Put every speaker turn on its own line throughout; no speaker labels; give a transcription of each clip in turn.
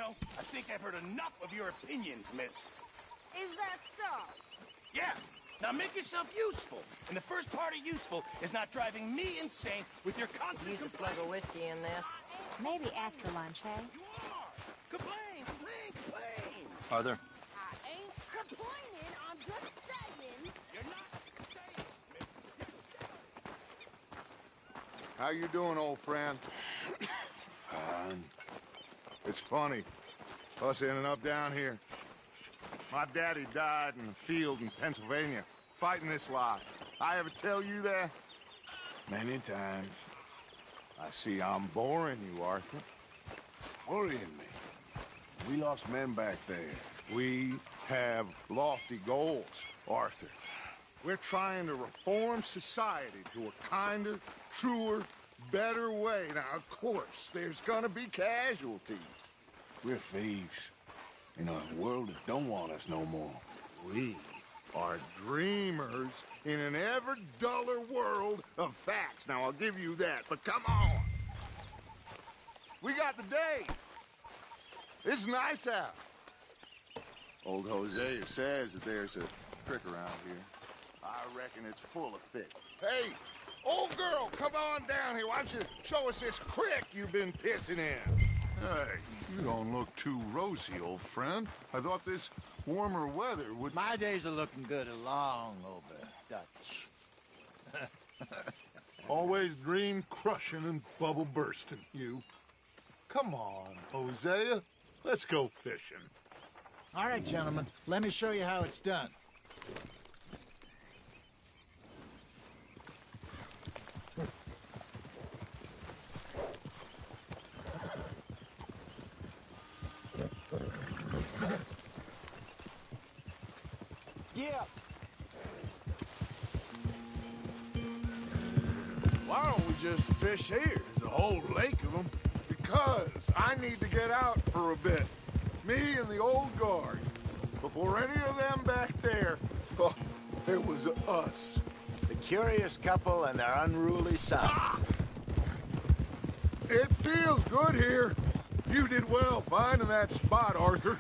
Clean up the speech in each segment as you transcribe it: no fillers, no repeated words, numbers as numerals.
know, I think I've heard enough of your opinions, miss.
Is that so?
Yeah. Now make yourself useful. And the first part of useful is not driving me insane with your constant
Use a slug of whiskey in this.
Maybe after lunch, hey?
You are! Complain, complain, complain!
Arthur.
I ain't complaining, I'm just saying.
You're not saying, miss.
How you doing, old friend?
Fine.
It's funny. Us ending up down here. My daddy died in the field in Pennsylvania, fighting this lot. I ever tell you that?
Many times.
I see I'm boring you, Arthur.
Worrying me. We lost men back there.
We have lofty goals, Arthur. We're trying to reform society to a kinder, truer, better way. Now, of course, there's gonna be casualties.
We're thieves. In a world that don't want us no more.
We are dreamers in an ever duller world of facts. Now, I'll give you that, but come on. We got the day. It's nice out. Old Hosea says that there's a creek around here. I reckon it's full of fish. Hey, old girl, come on down here. Why don't you show us this creek you've been pissing in?
Hey, you don't look too rosy, old friend. I thought this warmer weather would...
My days are looking good along over Dutch.
Always dream crushing and bubble bursting, you. Come on, Hosea. Let's go fishing.
All right, gentlemen, let me show you how it's done. Yeah.
Why don't we just fish here? There's a whole lake of them. Because I need to get out for a bit. Me and the old guard. Before any of them back there, oh, it was us.
The curious couple and their unruly son.
Ah! It feels good here. You did well finding that spot, Arthur.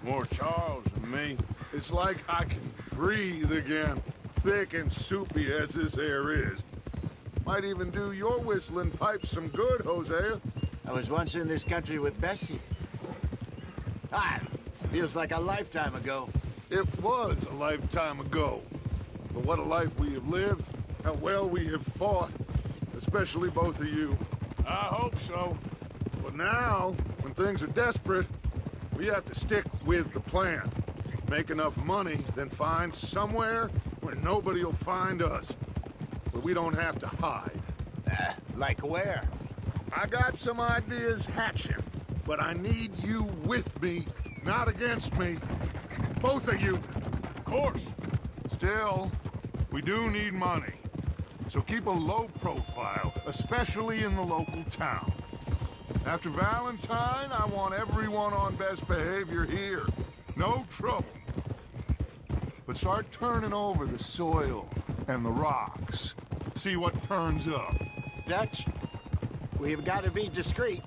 More Charles than me.
It's like I can breathe again, thick and soupy as this air is. Might even do your whistling pipes some good, Hosea.
I was once in this country with Bessie. Feels like a lifetime ago.
It was a lifetime ago. But what a life we have lived, how well we have fought, especially both of you.
I hope so.
But now, when things are desperate, we have to stick with the plan. Make enough money, then find somewhere where nobody will find us. Where we don't have to hide.
Like where?
I got some ideas hatching, but I need you with me, not against me. Both of you.
Of course.
Still, we do need money. So keep a low profile, especially in the local town. After Valentine, I want everyone on best behavior here. No trouble. But start turning over the soil and the rocks. See what turns up.
Dutch, we've got to be discreet.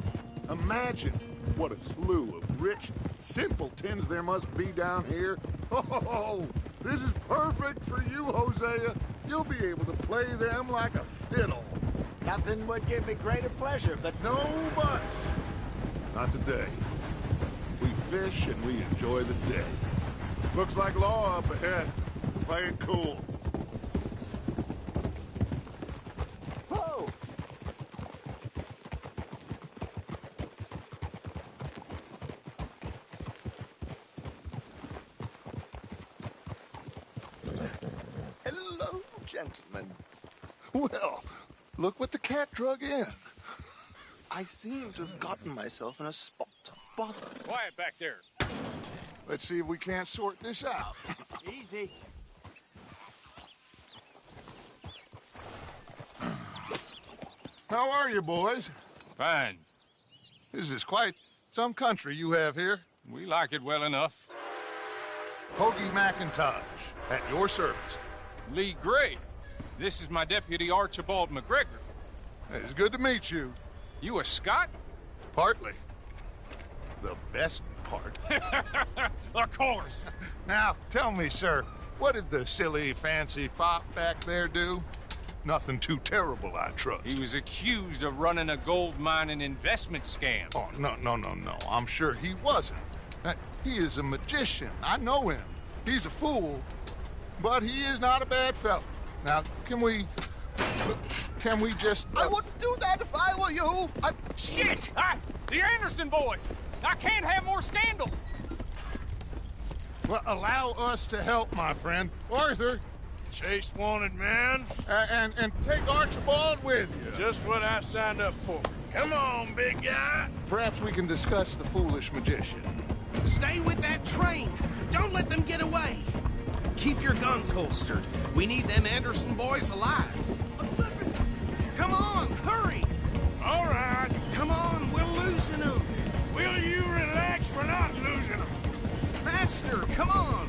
Imagine what a slew of rich simpletons there must be down here. Oh, this is perfect for you, Hosea. You'll be able to play them like a fiddle.
Nothing would give me greater pleasure, but
No buts. Not today. We fish and we enjoy the day. Looks like law up ahead. Play it cool.
Whoa!
Hello, gentlemen. Well, look what the cat drug in.
I seem to have gotten myself in a spot of bother.
Quiet back there.
Let's see if we can't sort this out.
Easy.
How are you, boys?
Fine.
This is quite some country you have here.
We like it well enough.
Hoagie McIntosh, at your service.
Lee Gray. This is my deputy Archibald McGregor.
It's good to meet you.
You a Scot?
Partly. the best part.
Of course.
Now, tell me, sir, what did the silly, fancy fop back there do? Nothing too terrible, I trust.
He was accused of running a gold mining investment scam.
Oh, no. I'm sure he wasn't. He is a magician. I know him. He's a fool, but he is not a bad fellow. Now, can we just...
I wouldn't do that if I were you.
Shit! The Anderson boys! I can't have more scandal!
Well, allow us to help, my friend. Arthur,
Chase wanted man.
and take Archibald with you.
Just what I signed up for. Come on, big guy.
Perhaps we can discuss the foolish magician.
Stay with that train. Don't let them get away. Keep your guns holstered. We need them Anderson boys alive. Come on, hurry.
All right.
Come on, we're losing them.
Will you relax? We're not losing them.
Faster, come on.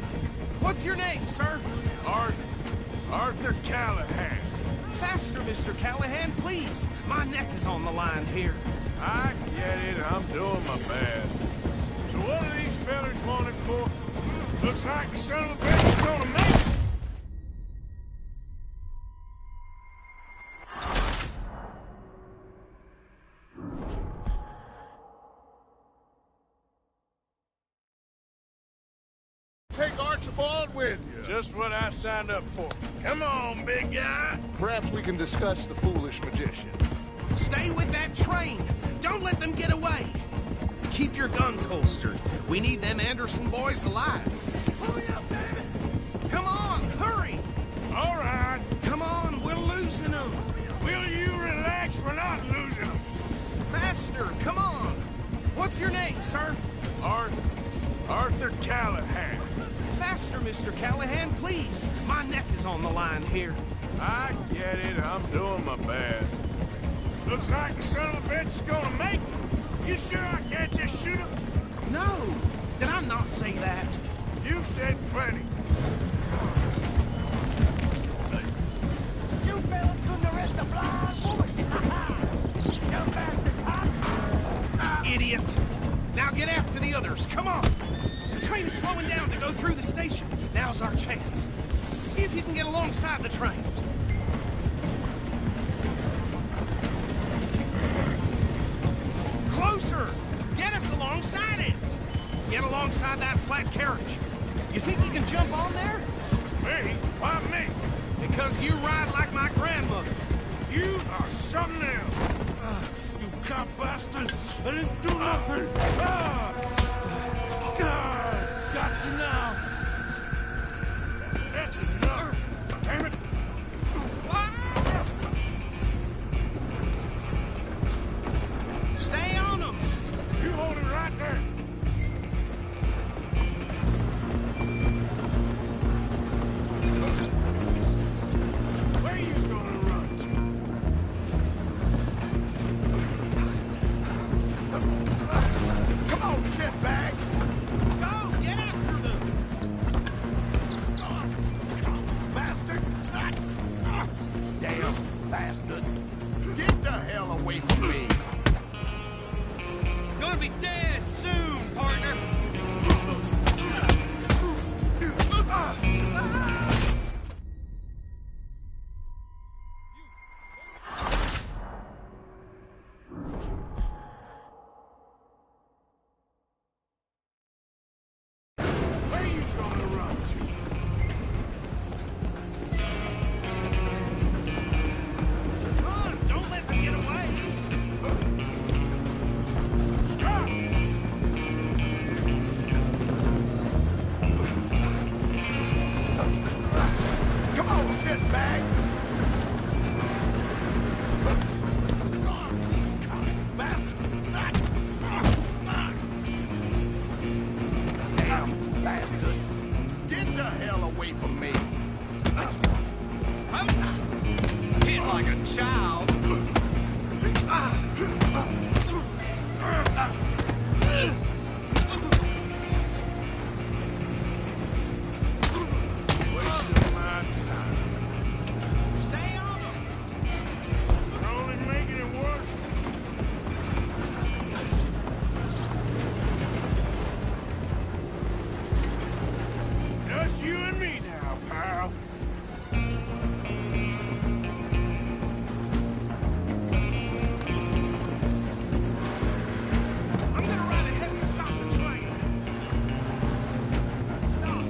What's your name, sir?
Arthur Callahan.
Faster, Mr. Callahan, please. My neck is on the line here.
I get it. I'm doing my best. So what are these fellas wanted for? Looks like the son of a bitch is gonna make it.
Take Archibald with you.
Just what I signed up for. Come on, big guy.
Perhaps we can discuss the foolish magician.
Stay with that train. Don't let them get away. Keep your guns holstered. We need them Anderson boys alive. Hurry up, David. Come on, hurry.
All right.
Come on, we're losing them.
Will you relax? We're not losing them.
Faster, come on. What's your name, sir?
Arthur Callahan.
Faster, Mr. Callahan, please. My neck is on the line here.
I get it. I'm doing my best. Looks like the son of a bitch is gonna make it. You sure I can't just shoot him?
No. Did I not say that?
You've said plenty.
You fellas couldn't arrest a blind woman. You bastard hot.
Idiot. Now get after the others. Come on. The train is slowing down to go through the station. Now's our chance. See if you can get alongside the train. Closer! Get us alongside it! Get alongside that flat carriage. You think you can jump on there?
Me? Why me?
Because you ride like my grandmother.
You are something else. You cop bastard! I didn't do nothing! Got you now! That's enough! Damn it!
Stay on them!
You hold it right there! Where you gonna run to?
Come on, shitbag!
Go! Get after them!
Bastard!
Damn bastard. Get the hell away from me.
Gonna be dead soon, partner!
Where you gonna run to?
Run! Don't let them get away!
Stop!
Come on, shitbag!
Damn bastard. Get the hell away from me.
Hit like a child!
Wasting my time.
Stay on them!
They're only making it worse. just you and me now, pal.
I'm gonna ride ahead and stop the train.
Stop.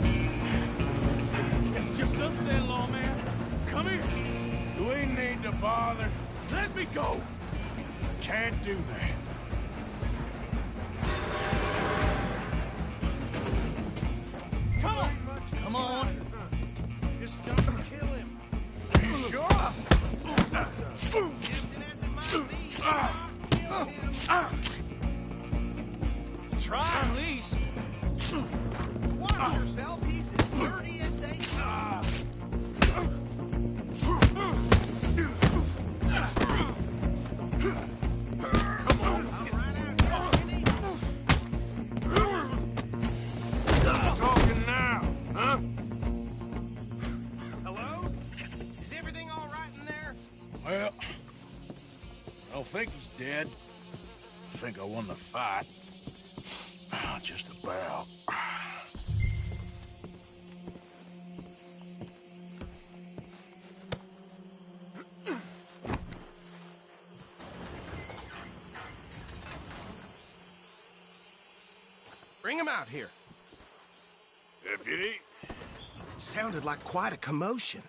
It's just us then, lawman. Come here.
Do we need to bother?
Let me go.
Can't do that.
Come on. Come on.
Just don't kill him.
You sure?
Tempting as it might be, kill him.
Try at least.
Watch yourself. He's as dirty as they come.
Come on. Who's talking now, huh?
Hello? Is everything all right in there?
Well, I don't think he's dead. I think I won the fight. Just about.
Bring him out here.
Deputy,
Sounded like quite a commotion.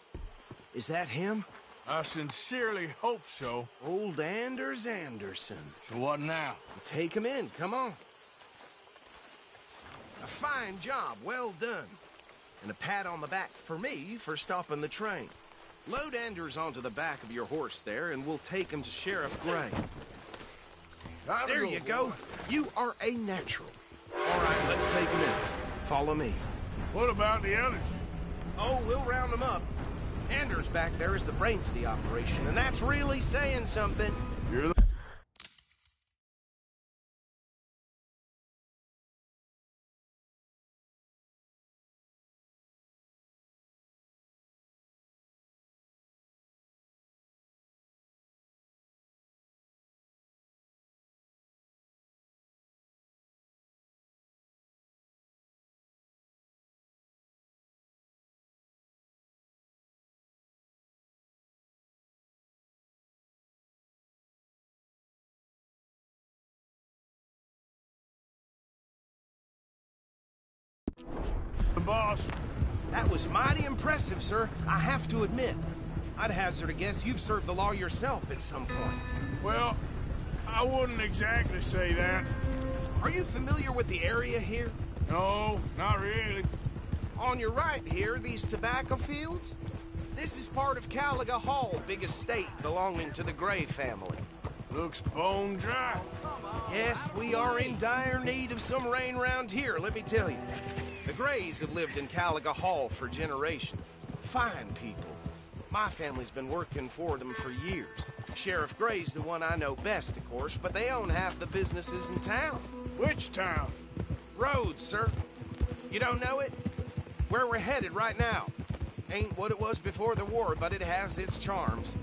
Is that him?
I sincerely hope so.
Old Anders Anderson.
So what now?
Take him in, come on. A fine job, well done. And a pat on the back for me for stopping the train. Load Anders onto the back of your horse there, and we'll take him to Sheriff Gray. There you go. You are a natural. All right, let's take him in. Follow me.
What about the others?
Oh, we'll round them up. Anders back there is the brains of the operation, and that's really saying something.
You're the... boss.
That was mighty impressive, sir. I have to admit. I'd hazard a guess you've served the law yourself at some point.
Well, I wouldn't exactly say that.
Are you familiar with the area here?
No, not really.
On your right here, these tobacco fields? This is part of Caliga Hall, big estate belonging to the Gray family.
Looks bone dry.
Yes, we are in dire need of some rain round here, let me tell you. The Grays have lived in Caliga Hall for generations. Fine people. My family's been working for them for years. Sheriff Gray's the one I know best, of course, but they own half the businesses in town.
Which town?
Rhodes, sir. You don't know it? Where we're headed right now. Ain't what it was before the war, but it has its charms.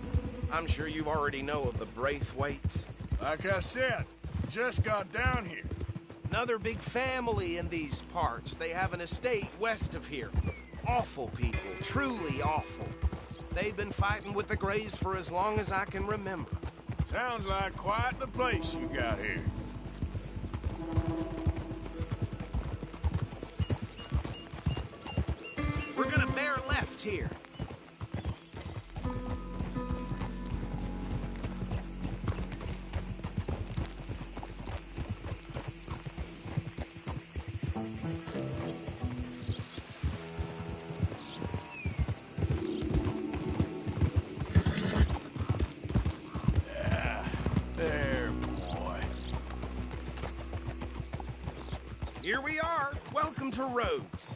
I'm sure you already know of the Braithwaites.
Like I said, just got down here.
Another big family in these parts. They have an estate west of here. Awful people, truly awful. They've been fighting with the Grays for as long as I can remember.
Sounds like quite the place you got here.
We're gonna bear left here.
There, boy.
Here we are. Welcome to Rhodes.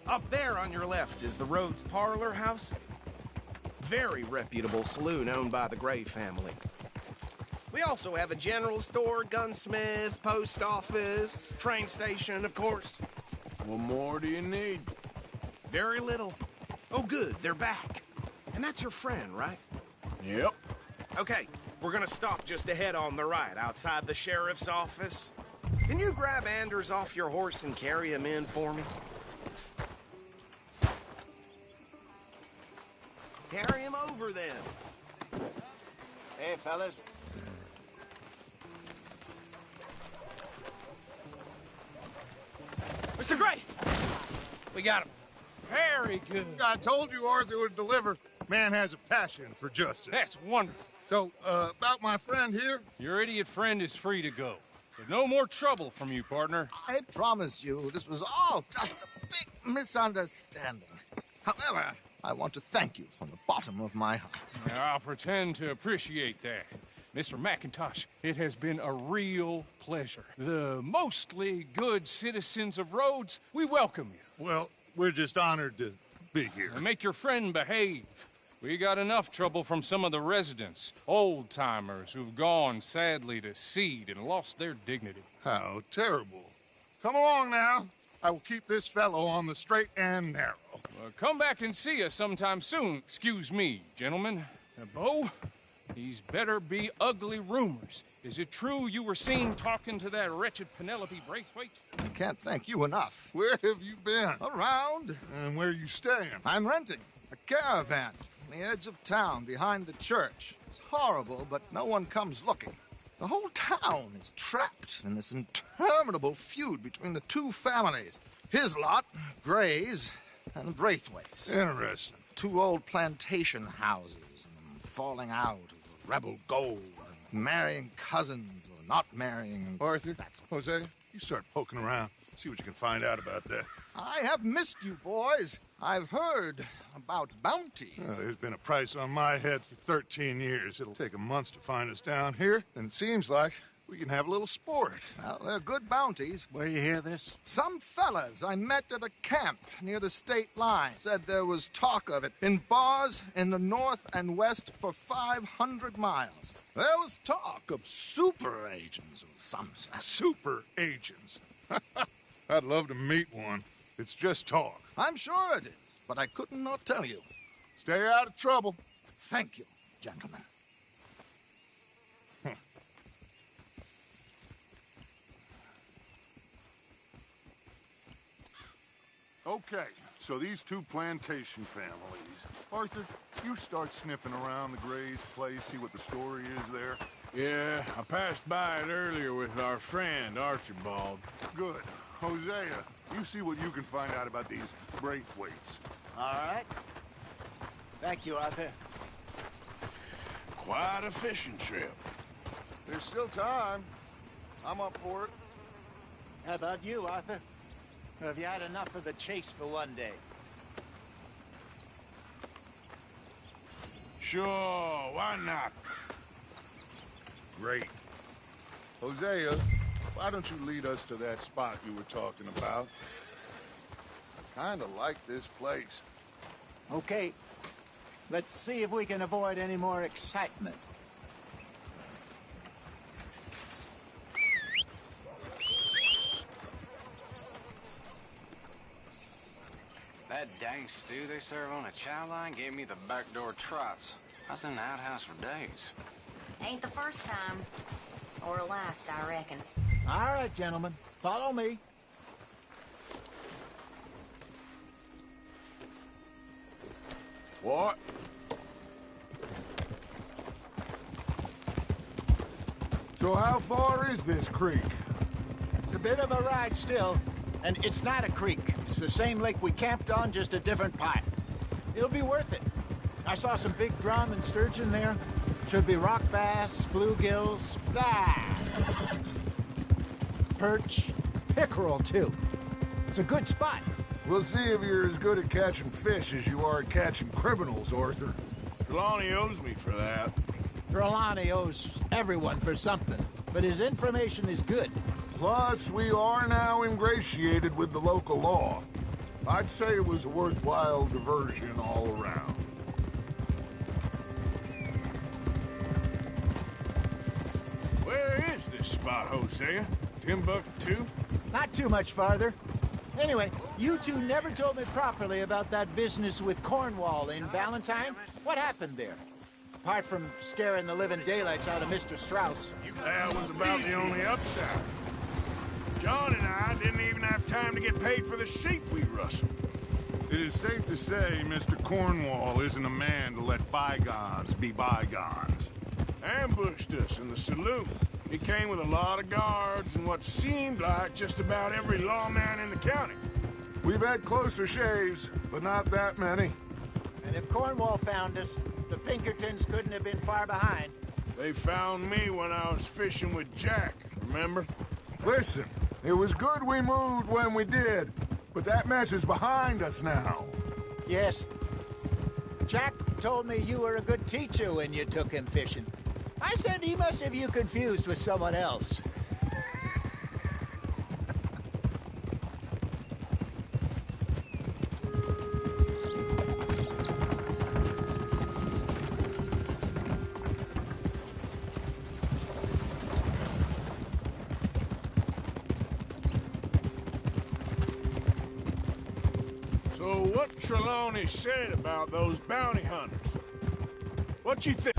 Up there on your left is the Rhodes Parlor House. Very reputable saloon owned by the Gray family. We also have a general store, gunsmith, post office, train station, of course.
What more do you need?
Very little. Oh, good, they're back. And that's your friend, right?
Yep.
Okay, we're gonna stop just ahead on the right, outside the sheriff's office. Can you grab Anders off your horse and carry him in for me? Carry him over then.
Hey, fellas.
Mr. Gray! We got him. Very good.
I told you Arthur would deliver. Man has a passion for justice.
That's wonderful.
So, about my friend here?
Your idiot friend is free to go. But no more trouble from you, partner.
I promise you, this was all just a big misunderstanding. However, I want to thank you from the bottom of my heart.
I'll pretend to appreciate that. Mr. McIntosh, it has been a real pleasure. The mostly good citizens of Rhodes, we welcome you.
Well, we're just honored to be here.
And make your friend behave. We got enough trouble from some of the residents, old-timers who've gone, sadly, to seed and lost their dignity.
How terrible. Come along now. I will keep this fellow on the straight and narrow.
Come back and see us sometime soon. Excuse me, gentlemen. Bo, these better be ugly rumors. Is it true you were seen talking to that wretched Penelope Braithwaite?
I can't thank you enough.
Where have you been?
Around.
And where you staying?
I'm renting a caravan on the edge of town behind the church. It's horrible, but no one comes looking. The whole town is trapped in this interminable feud between the two families. His lot, Gray's, and Braithwaite's.
Interesting.
Two old plantation houses, and falling out over rebel gold, and marrying cousins or not marrying.
Arthur, Jose, you start poking around. See what you can find out about that.
I have missed you, boys. I've heard about bounty.
There's been a price on my head for 13 years. It'll take a month to find us down here, and it seems like we can have a little sport.
Well, they're good bounties.
Where you hear this?
Some fellas I met at a camp near the state line said there was talk of it in bars in the north and west for 500 miles. There was talk of super agents of some sort.
Super agents. I'd love to meet one. It's just talk.
I'm sure it is, but I couldn't not tell you.
Stay out of trouble.
Thank you, gentlemen.
Okay, so these two plantation families. Arthur, you start sniffing around the Gray's place, see what the story is there.
Yeah, I passed by it earlier with our friend, Archibald.
Good. Hosea, you see what you can find out about these Braithwaites.
All right. Thank you, Arthur.
Quite a fishing trip.
There's still time. I'm up for it.
How about you, Arthur? Or have you had enough of the chase for one day?
Sure, why not?
Great. Hosea, why don't you lead us to that spot you were talking about? I kind of like this place.
Okay. Let's see if we can avoid any more excitement.
That dang stew they serve on a chow line gave me the backdoor trots. I was in the outhouse for days.
Ain't the first time. Or last, I reckon.
All right, gentlemen. Follow me.
What?
So how far is this creek?
It's a bit of a ride still, and it's not a creek. It's the same lake we camped on, just a different part. It'll be worth it. I saw some big drum and sturgeon there. Should be rock bass, bluegills, perch, pickerel, too. It's a good spot.
We'll see if you're as good at catching fish as you are at catching criminals, Arthur.
Trelawney owes me for that.
Trelawney owes everyone for something, but his information is good.
Plus, we are now ingratiated with the local law. I'd say it was a worthwhile diversion all around.
Where is this spot, Hosea? Timbuktu?
Not too much farther. Anyway, you two never told me properly about that business with Cornwall in Valentine. What happened there? Apart from scaring the living daylights out of Mr. Strauss.
That was about the only upside. John and I didn't even have time to get paid for the sheep we rustled.
It is safe to say Mr. Cornwall isn't a man to let bygones be bygones.
Ambushed us in the saloon. He came with a lot of guards and what seemed like just about every lawman in the county.
We've had closer shaves, but not that many.
And if Cornwall found us, the Pinkertons couldn't have been far behind.
They found me when I was fishing with Jack, remember?
Listen, it was good we moved when we did, but that mess is behind us now.
Yes. Jack told me you were a good teacher when you took him fishing. I said he must have you confused with someone else.
So what Trelawney said about those bounty hunters? What you think?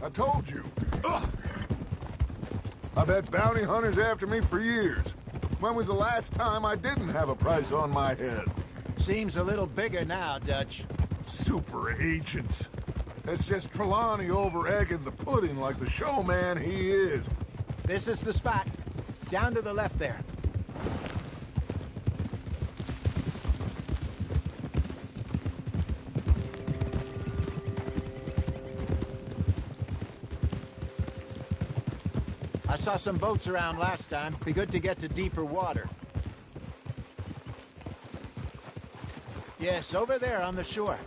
I told you. Ugh. I've had bounty hunters after me for years. When was the last time I didn't have a price on my head?
Seems a little bigger now, Dutch.
Super agents. That's just Trelawney over-egging the pudding like the showman he is.
This is the spot. Down to the left there. I saw some boats around last time. Be good to get to deeper water. Yes, over there on the shore.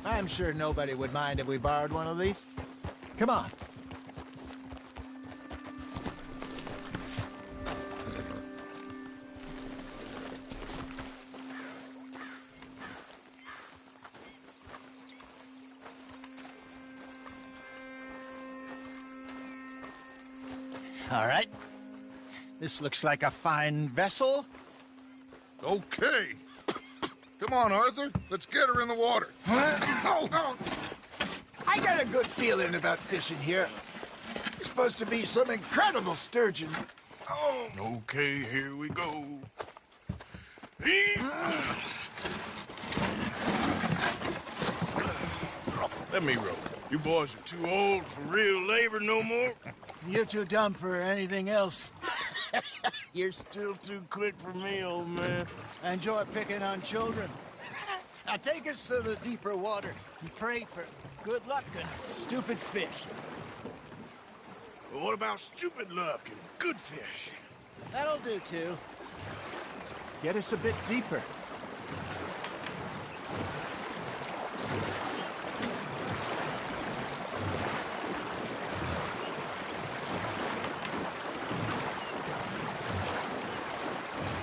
I'm sure nobody would mind if we borrowed one of these. Come on. All right. This looks like a fine vessel.
Okay. Come on, Arthur. Let's get her in the water.
I got a good feeling about fishing here. It's supposed to be some incredible sturgeon. Oh.
Okay, here we go. Let me row. You boys are too old for real labor no more.
You're too dumb for anything else.
You're still too quick for me, old man.
I enjoy picking on children. Now take us to the deeper water and pray for good luck and stupid fish.
Well, what about stupid luck and good fish?
That'll do, too. Get us a bit deeper.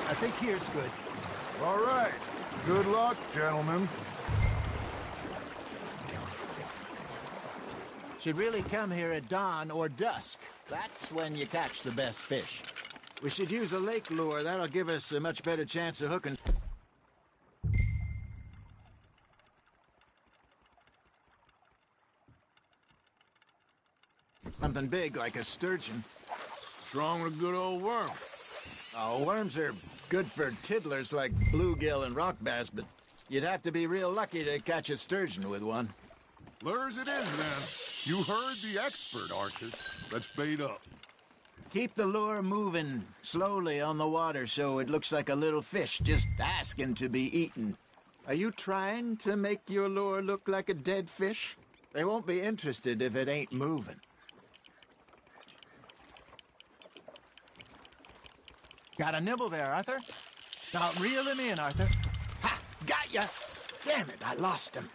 I think here's good.
All right. Good luck, gentlemen.
Should really come here at dawn or dusk. That's when you catch the best fish. We should use a lake lure. That'll give us a much better chance of hooking. Something big like a sturgeon.
Strong with a good old worm.
Oh, worms are good for tiddlers like bluegill and rock bass, but you'd have to be real lucky to catch a sturgeon with one.
Lures it is, then. You heard the expert, Arthur. Let's bait up.
Keep the lure moving slowly on the water so it looks like a little fish just asking to be eaten. Are you trying to make your lure look like a dead fish? They won't be interested if it ain't moving. Got a nibble there, Arthur. Now reel him in, Arthur. Ha! Got ya! Damn it, I lost him.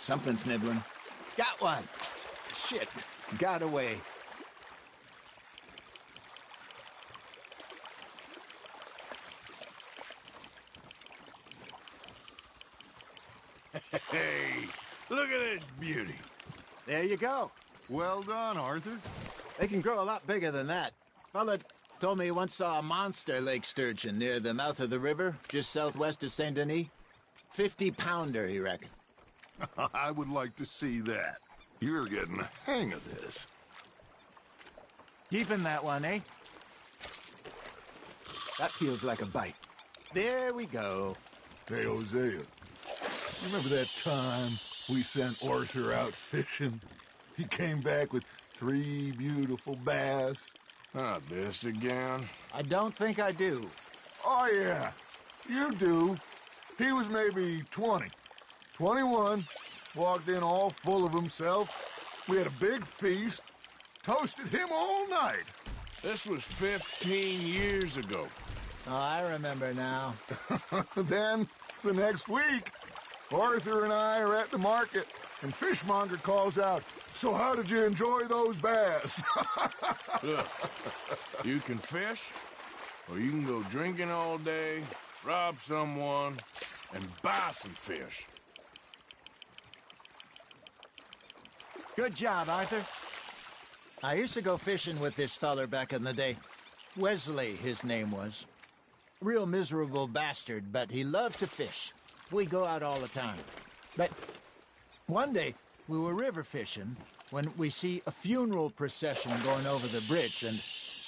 Something's nibbling. Got one! Shit, got away.
Hey, look at this beauty.
There you go.
Well done, Arthur.
They can grow a lot bigger than that. Fella told me he once saw a monster lake sturgeon near the mouth of the river, just southwest of Saint Denis. 50-pounder, he reckoned.
I would like to see that. You're getting the hang of this.
Keeping that one, eh? That feels like a bite. There we go.
Hey, Hosea. Remember that time we sent Arthur out fishing? He came back with 3 beautiful bass.
Not this again.
I don't think I do.
Oh, yeah. You do. He was maybe 20. 21. Walked in all full of himself. We had a big feast. Toasted him all night.
This was 15 years ago.
Oh, I remember now.
Then, the next week, Arthur and I are at the market, and Fishmonger calls out, "So how did you enjoy those bass?"
Look, you can fish, or you can go drinking all day, rob someone, and buy some fish.
Good job, Arthur. I used to go fishing with this feller back in the day. Wesley, his name was. Real miserable bastard, but he loved to fish. We'd go out all the time. But one day, we were river fishing when we see a funeral procession going over the bridge, and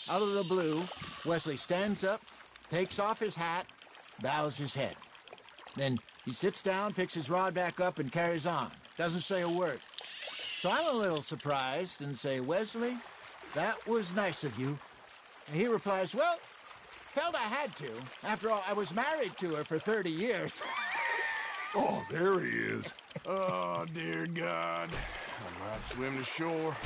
out of the blue, Wesley stands up, takes off his hat, bows his head. Then he sits down, picks his rod back up, and carries on. Doesn't say a word. So I'm a little surprised and say, "Wesley, that was nice of you." And he replies, "Well, felt I had to. After all, I was married to her for 30 years.
Oh, there he is.
Oh, dear God. I might swim to shore.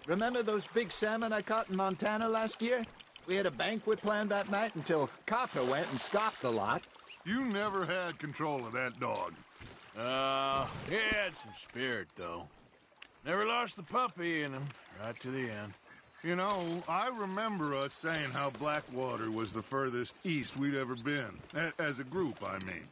Remember those big salmon I caught in Montana last year? We had a banquet planned that night until Copper went and scoffed the lot.
You never had control of that dog.
He had some spirit, though. Never lost the puppy in him, right to the end.
You know, I remember us saying how Blackwater was the furthest east we'd ever been. As a group, I mean.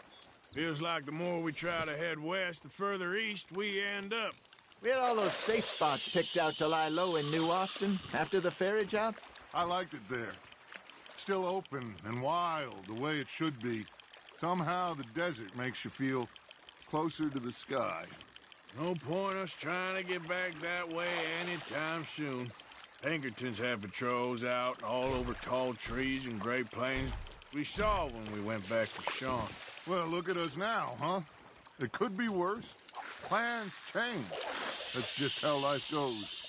Feels like the more we try to head west, the further east we end up.
We had all those safe spots picked out to lie low in New Austin after the ferry job.
I liked it there. Still open and wild, the way it should be. Somehow the desert makes you feel closer to the sky.
No point us trying to get back that way anytime soon. Pinkertons have patrols out all over tall trees and Great Plains. We saw when we went back to Sean.
Well, look at us now, huh? It could be worse. Plans change. That's just how life goes.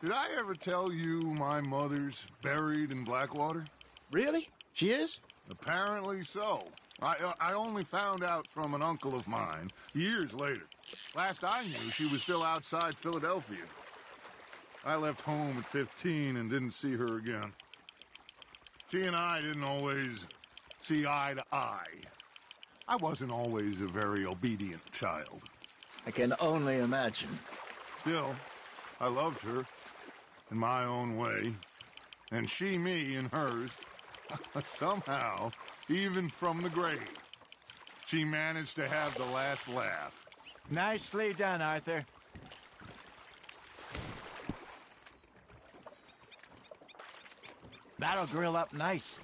Did I ever tell you my mother's buried in Blackwater?
Really? She is?
Apparently so. I only found out from an uncle of mine years later. Last I knew, she was still outside Philadelphia. I left home at 15 and didn't see her again. She and I didn't always see eye to eye. I wasn't always a very obedient child.
I can only imagine.
Still, I loved her in my own way, and she me in hers. Somehow, even from the grave, she managed to have the last laugh.
Nicely done, Arthur. That'll grill up nice.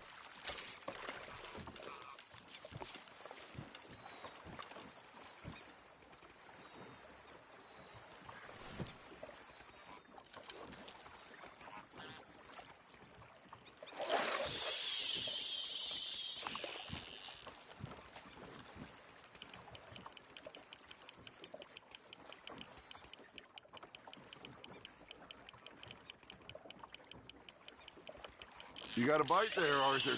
You got a bite there, Arthur.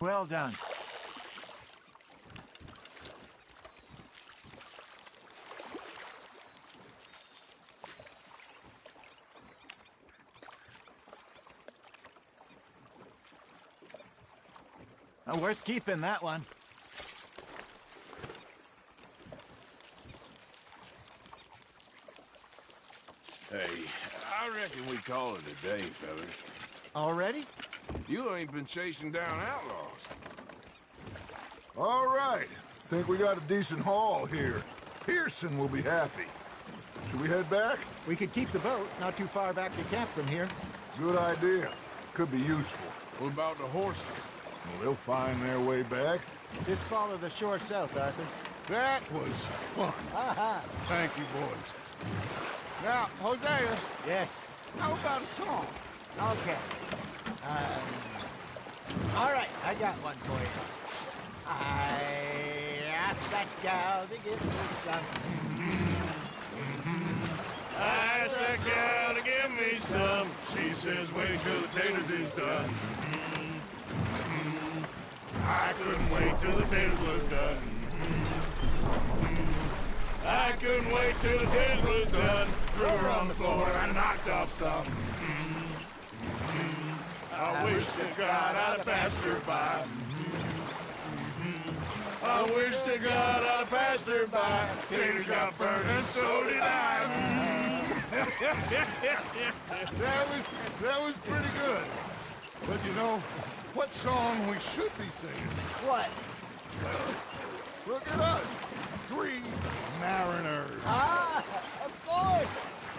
Well done. Worth keeping, that one.
Hey, I reckon we call it a day, fellas.
Already?
You ain't been chasing down outlaws.
All right. Think we got a decent haul here. Pearson will be happy. Should we head back?
We could keep the boat not too far back to camp from here.
Good idea. Could be useful.
What about the horses?
Well, they'll find their way back.
Just follow the shore south, Arthur.
That was fun. Thank you, boys.
Now, Hosea,
Yes.
how about a song?
Okay. All right, I got one for you. I asked that gal to give me some.
I asked that gal to give me some. She says, wait till the taters is done. I couldn't wait till the taters was done. I couldn't wait till the taters was done. Threw her on the floor and knocked off some. I wish to God I'd have passed her by. I wish to God I'd have passed her by. Taters got burned and so did I.
That was pretty good. But you know, what song we should be singing?
What?
Look at us. 3 mariners.
Ah, of course.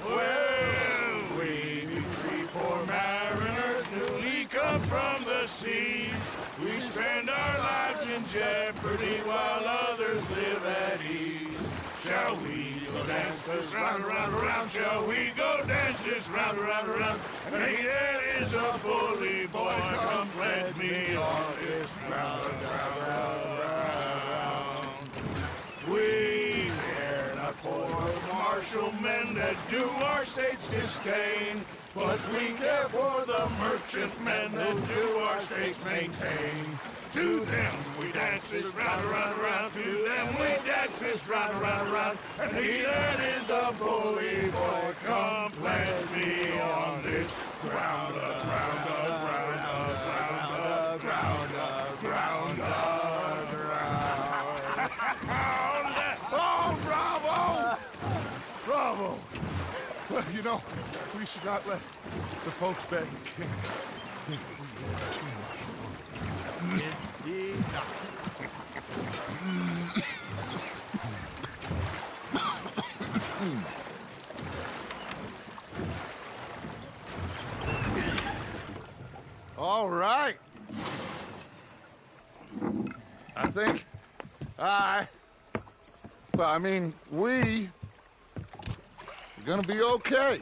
Well, we 3 poor mariners newly come from the seas. We spend our lives in jeopardy while others live at ease. Shall we go dance this round, around, around? Shall we go dance this round, around, around? And he that is a bully boy, come pledge me on this ground, round. We care not for the martial men that do our state's disdain, but we care for the merchant men that do our states maintain. To them we dance this round, around, around. To them we dance this round, around, around. And he that is a bully boy, come pledge me on this ground, ground, ground, ground, ground, ground, ground.
Oh, bravo! Bravo! Well, you know, we should not let the folks back in camp think that we had too much fun.
Indeed not.
All right. I think we are gonna be okay.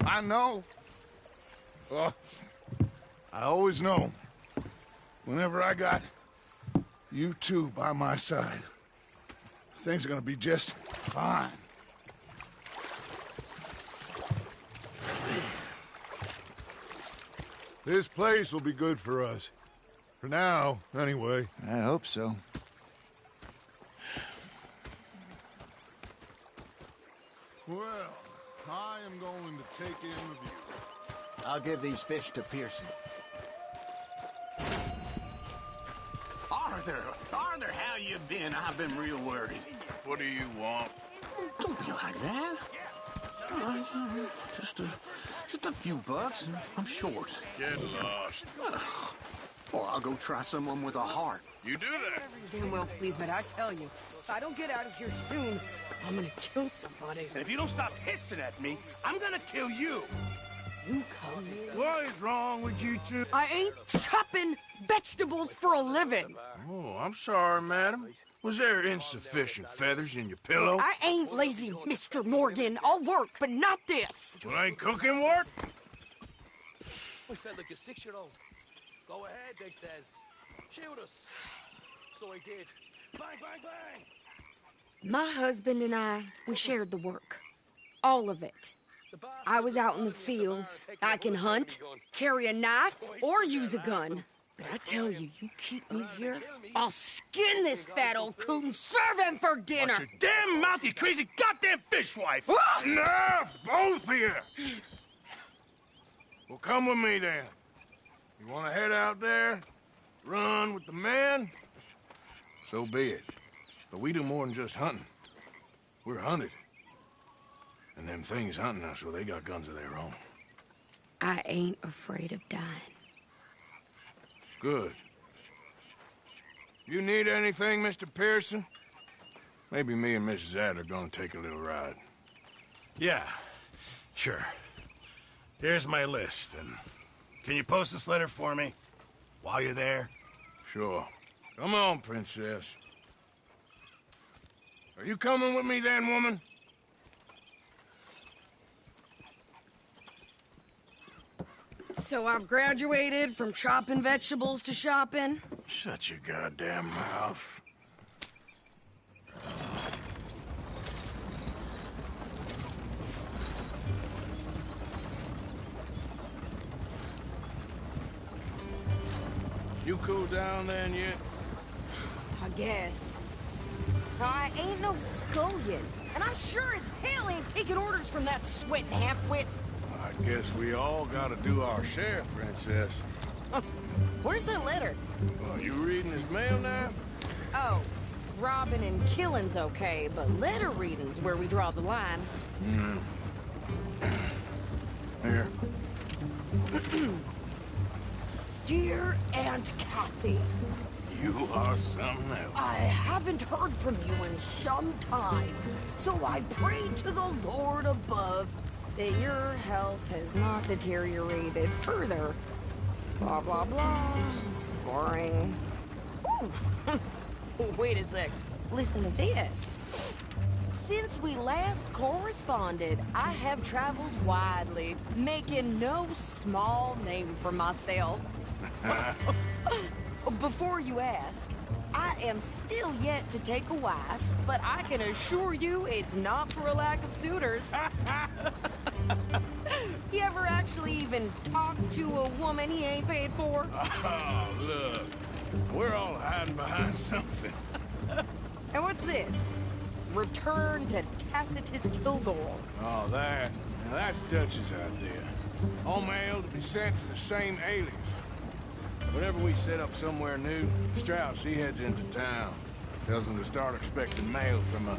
I know. Well, I always know. Whenever I got you two by my side, things are gonna be just fine. This place will be good for us. For now, anyway.
I hope so.
Well, I am going to take in the view.
I'll give these fish to Pearson.
Arthur, how you been? I've been real worried.
What do you want?
Don't be like that. Just a few bucks. I'm short.
Get lost.
Or I'll go try someone with a heart.
You do that?
Damn well, please, but I tell you, if I don't get out of here soon, I'm gonna kill somebody.
And if you don't stop hissing at me, I'm gonna kill you.
You come here.
What is wrong with you two?
I ain't chopping vegetables for a living.
Oh, I'm sorry, madam. Was there insufficient feathers in your pillow?
I ain't lazy, Mr. Morgan. I'll work, but not this.
Well, ain't cooking work?
We felt like a 6-year-old. Go ahead, they says. Shoot us. So I did. Bang, bang, bang.
My husband and I, we shared the work. All of it. I was out in the fields. I can hunt, carry a knife, or use a gun. But I tell you, you keep me here, I'll skin this fat old coot and serve him for dinner.
Watch your damn mouth, you crazy goddamn fishwife!
Enough, both of you! Well, come with me, then. You want to head out there, run with the men? So be it. But we do more than just hunting. We're hunted. And them things hunting us, well, they got guns of their own.
I ain't afraid of dying.
Good. You need anything, Mr. Pearson? Maybe me and Mrs. Adler are gonna take a little ride.
Yeah, sure. Here's my list, and can you post this letter for me while you're there?
Sure. Come on, Princess. Are you coming with me then, woman?
So I've graduated from chopping vegetables to shopping?
Shut your goddamn mouth. You cool down then yet?
I guess. I ain't no scullion, and I sure as hell ain't taking orders from that sweating half-wit.
I guess we all gotta do our share, Princess.
Where's that letter?
Well, you reading his mail now?
Oh, robbing and killing's okay, but letter reading's where we draw the line.
Here.
Dear Aunt Kathy,
You are something else.
I haven't heard from you in some time, so I pray to the Lord above that your health has not deteriorated further. Blah, blah, blah. It's boring. Ooh. Wait a sec. Listen to this. Since we last corresponded, I have traveled widely, making no small name for myself. Before you ask, I am still yet to take a wife, but I can assure you it's not for a lack of suitors. You ever actually even talked to a woman he ain't paid for?
Oh, look. We're all hiding behind something.
And what's this? Return to Tacitus Kilgore.
Oh, that. Now, that's Dutch's idea. All mail to be sent to the same alias. Whenever we set up somewhere new, Strauss, he heads into town. Tells them to start expecting mail from a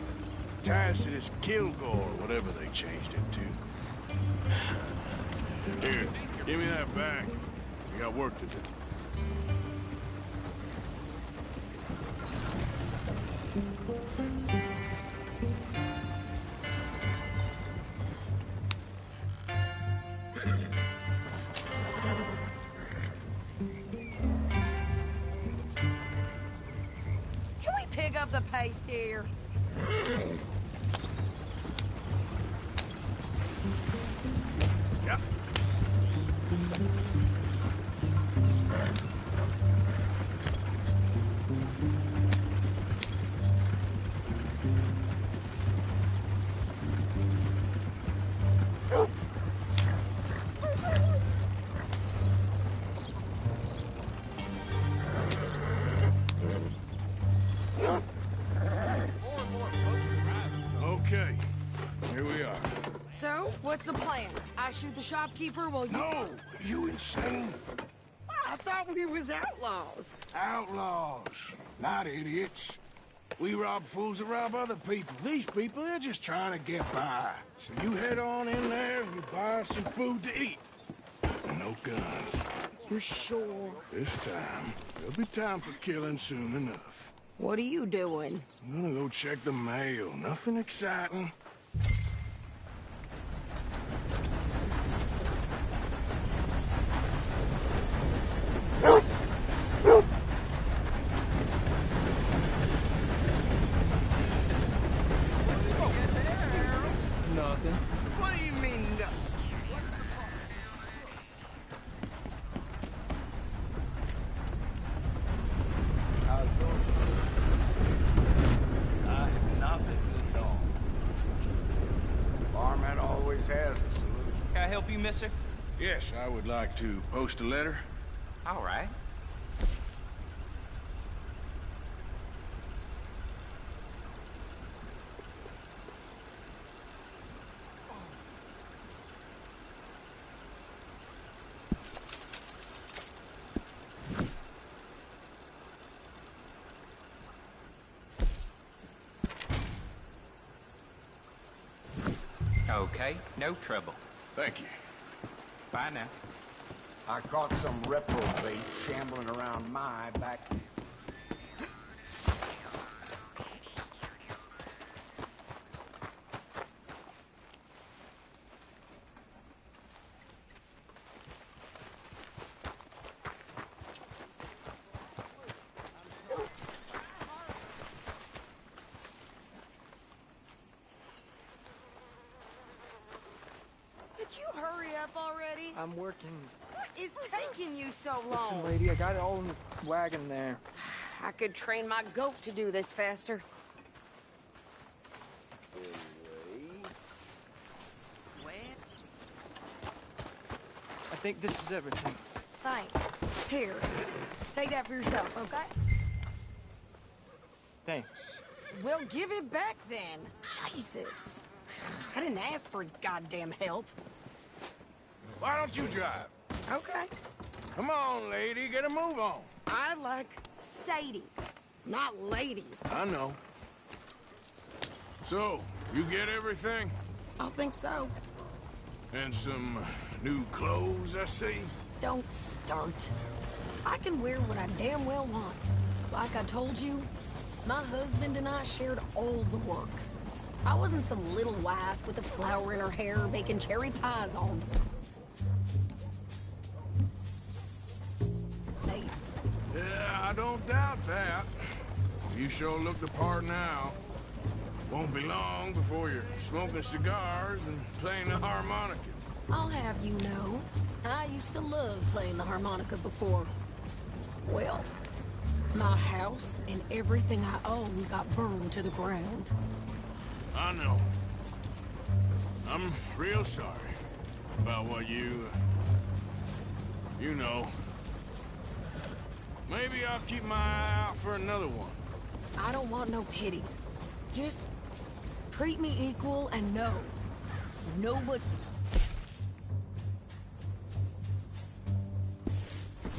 Tacitus Kilgore, whatever they changed it to. Here, give me that back. We got work to do.
Can we pick up the pace here?
Yeah.
More and more folks arriving.
What's the plan? I shoot the shopkeeper while you...
No! You insane?
I thought we was outlaws.
Outlaws, not idiots. We rob fools that rob other people. These people, they're just trying to get by. So you head on in there and you buy us some food to eat. And no guns.
You sure?
This time, there'll be time for killing soon enough.
What are you doing?
I'm gonna go check the mail. Nothing exciting.
Nothing.
What do you mean, no?
I have not been good at all. Barman always has a solution.
Can I help you, mister?
Yes, I would like to post a letter.
All right. Okay, no trouble.
Thank you.
Bye now.
I caught some reprobate shambling around my back.
Did you hurry up already?
I'm working.
What is taking you so
Listen,
long?
lady, I got it all in the wagon there.
I could train my goat to do this faster.
I think this is everything.
Thanks. Here, take that for yourself, okay?
Thanks.
Well, give it back then. Jesus. I didn't ask for his goddamn help.
Why don't you drive?
Okay.
Come on, lady, get a move on.
I like Sadie, not lady.
I know. So, you get everything?
I think so.
And some new clothes, I see?
Don't start. I can wear what I damn well want. Like I told you, my husband and I shared all the work. I wasn't some little wife with a flower in her hair baking cherry pies all day. Hey,
Yeah, I don't doubt that. You sure look the part now. Won't be long before you're smoking cigars and playing the harmonica.
I'll have you know, I used to love playing the harmonica before. Well, my house and everything I own got burned to the ground.
I know. I'm real sorry about what you know. Maybe I'll keep my eye out for another one.
I don't want no pity. Just treat me equal and know. Nobody...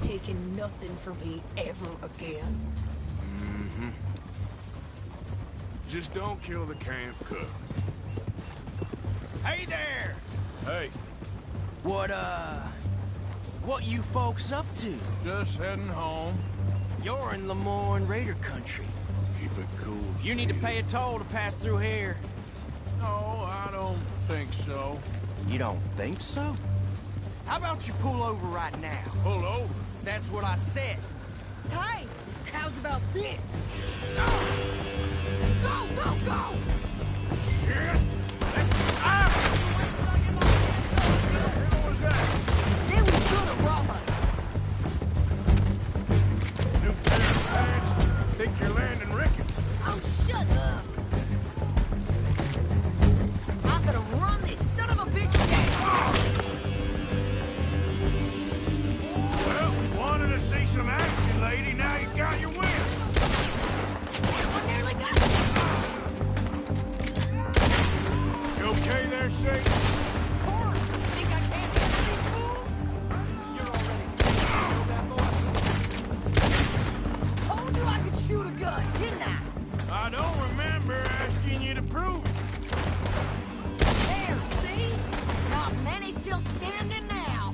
taking nothing from me ever again.
Mm-hmm. Just don't kill the camp cook.
Hey there!
Hey,
What you folks up to?
just heading home.
You're in Lemoyne Raider country.
Keep it cool.
You need to
Sadie.
pay a toll to pass through here.
No, I don't think so.
You don't think so? How about you pull over right now?
Pull over.
That's what I said.
Hey, how's about this?
Go, go, go!
Shit! Ah! What was that?
They was gonna rob us.
New pair of pants? Think you're landing Ricketts?
Oh, shut up. I'm gonna run this son of a bitch down.
Well, we wanted to see some action, lady. Now you got your wish.
I nearly got
You okay there, Sadie?
Of
you to prove it.
There, see? Not many still standing now.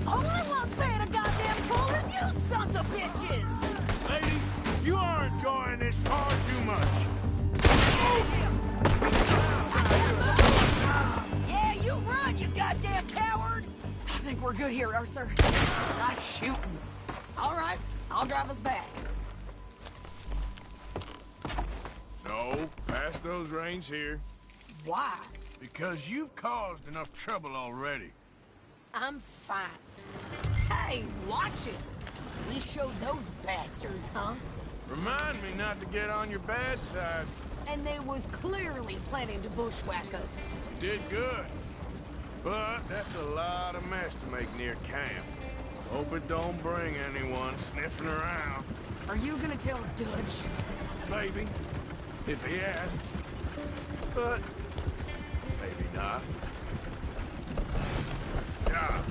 Only one's paying a goddamn toll is you sons of bitches!
Lady, you are enjoying this far too much.
Yeah, you run, you goddamn coward! I think we're good here, Arthur. Not shooting. All right, I'll drive us back.
No, pass those reins here.
Why?
Because you've caused enough trouble already.
I'm fine. Hey, watch it! We showed those bastards, huh?
Remind me not to get on your bad side.
And they was clearly planning to bushwhack us.
You did good. But that's a lot of mess to make near camp. Hope it don't bring anyone sniffing around.
Are you gonna tell Dutch?
Maybe, if he asks. But maybe not. Yeah.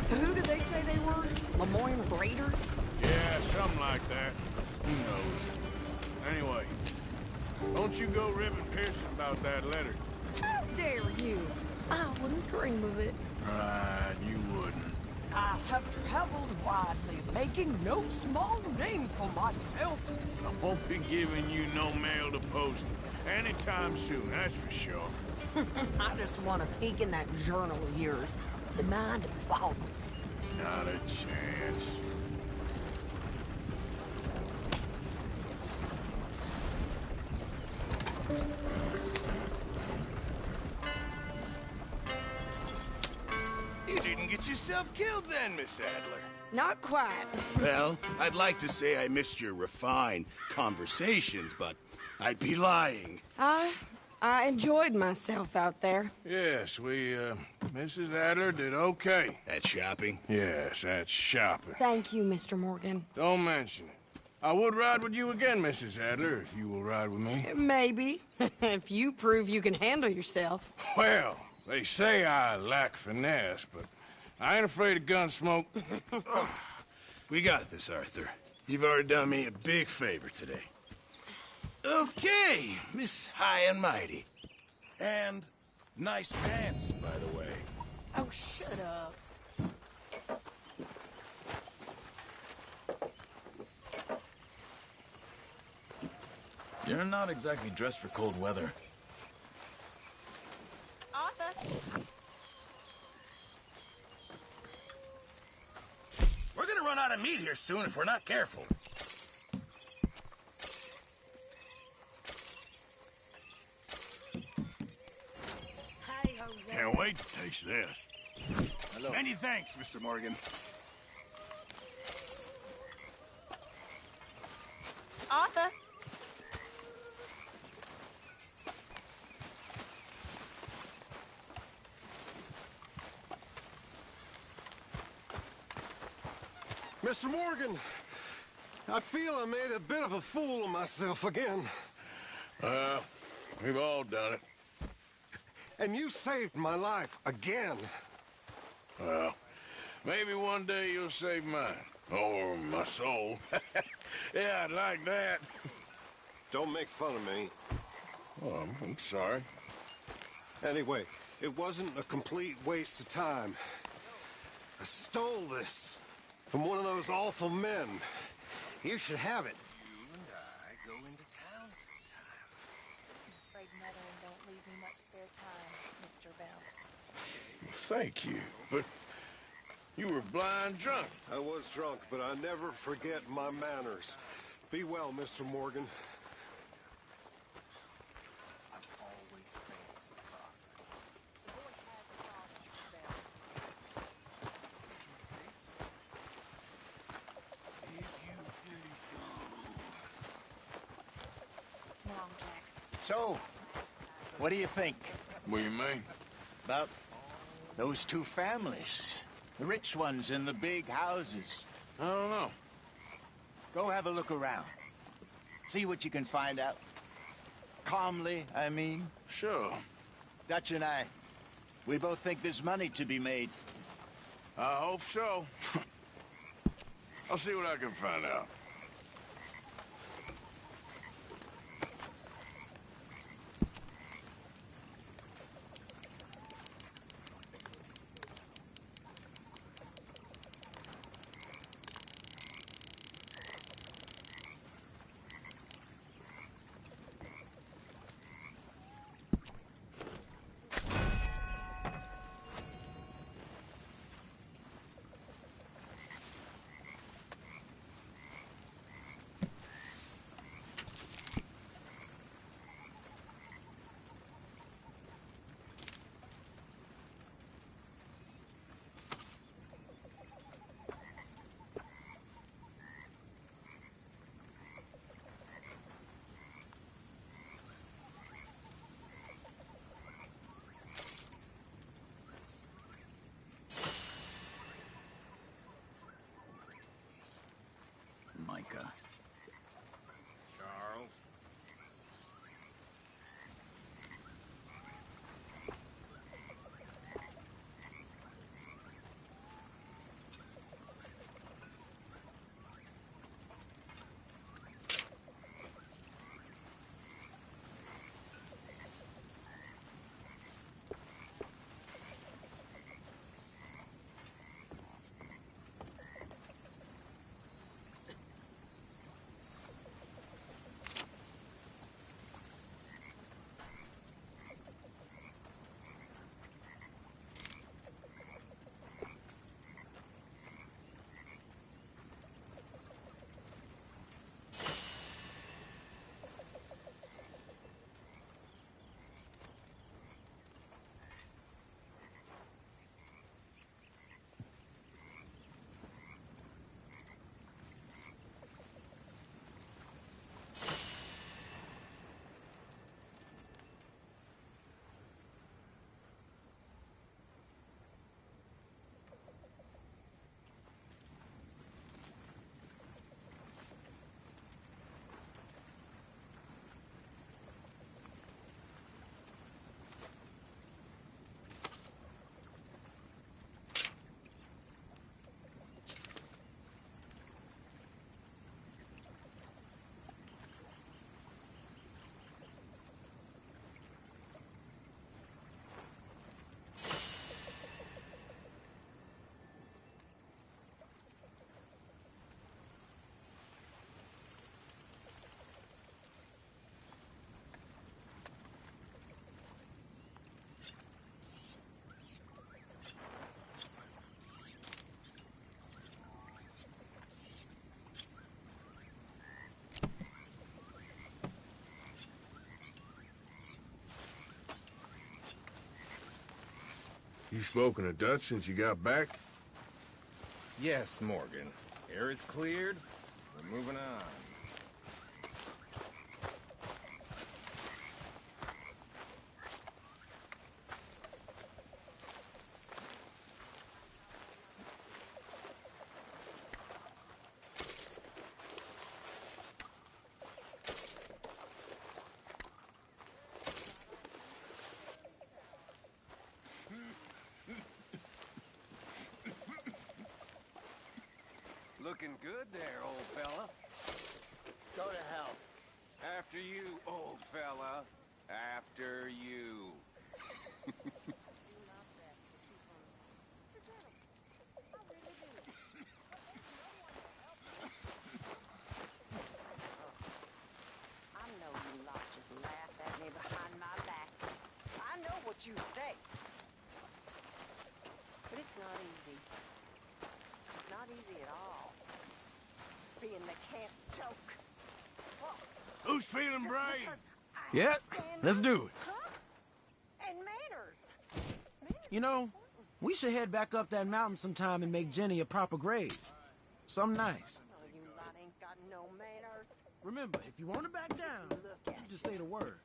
So who did they say they were? Lemoyne Raiders?
Yeah, something like that. Who knows? Anyway, don't you go ribbing Pearson about that letter.
How dare you? I wouldn't dream of it.
Right, you wouldn't.
I have traveled widely, making no small name for myself.
I won't be giving you no mail to post anytime soon, that's for sure.
I just want to peek in that journal of yours. The mind boggles.
Not a chance.
You didn't get yourself killed then, Miss Adler.
Not quite.
Well, I'd like to say I missed your refined conversations, but I'd be lying.
I enjoyed myself out there.
Yes, Mrs. Adler did okay.
At shopping?
Yes, that's shopping.
Thank you, Mr. Morgan.
Don't mention it. I would ride with you again, Mrs. Adler, if you will ride with me.
Maybe. If you prove you can handle yourself.
Well, they say I lack finesse, but I ain't afraid of gun smoke.
We got this, Arthur. You've already done me a big favor today. Okay, Miss High and Mighty. And nice pants, by the way.
Oh, shut up.
You're not exactly dressed for cold weather.
Arthur?
We're gonna run out of meat here soon if we're not careful.
Hey, Jose.
Can't wait to taste this.
Hello. Many thanks, Mr. Morgan.
Arthur?
Mr. Morgan, I feel I made a bit of a fool of myself again.
We've all done it.
And you saved my life again.
Well, maybe one day you'll save mine. Or my soul. Yeah, I'd like that.
Don't make fun of me.
Oh, I'm sorry.
Anyway, it wasn't a complete waste of time. I stole this from one of those awful men. You should have it.
You and I go into town sometime.
I'm afraid mothering don't leave me much spare time, Mr. Bell.
Thank you, but you were blind drunk.
I was drunk, but I never forget my manners. Be well, Mr. Morgan.
I'm always ready to talk.
The boy has a father, Mr. Bell. Come on, Jack.
So, what do you think
What do you mean?
about those two families? The rich ones in the big houses.
I don't know.
Go have a look around. See what you can find out. Calmly, I mean.
Sure.
Dutch and I, we both think there's money to be made.
I hope so. I'll see what I can find out. You spoken a Dutch since you got back?
Yes, Morgan. Air is cleared. We're moving on.
Looking good there, old fella.
Go to hell.
After you, old fella. After you.
I know you lot just laugh at me behind my back. I know what you say. But it's not easy. Not easy at all. Being the camp joke. Well,
Who's feeling brave?
Yeah, let's do it.
huh? And manners.
You know, we should head back up that mountain sometime and make Jenny a proper grave. Something nice.
No, you lot ain't got no manners.
Remember, if you want to back down, you just say the word.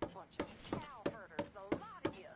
Bunch of cow herders, the lot of you.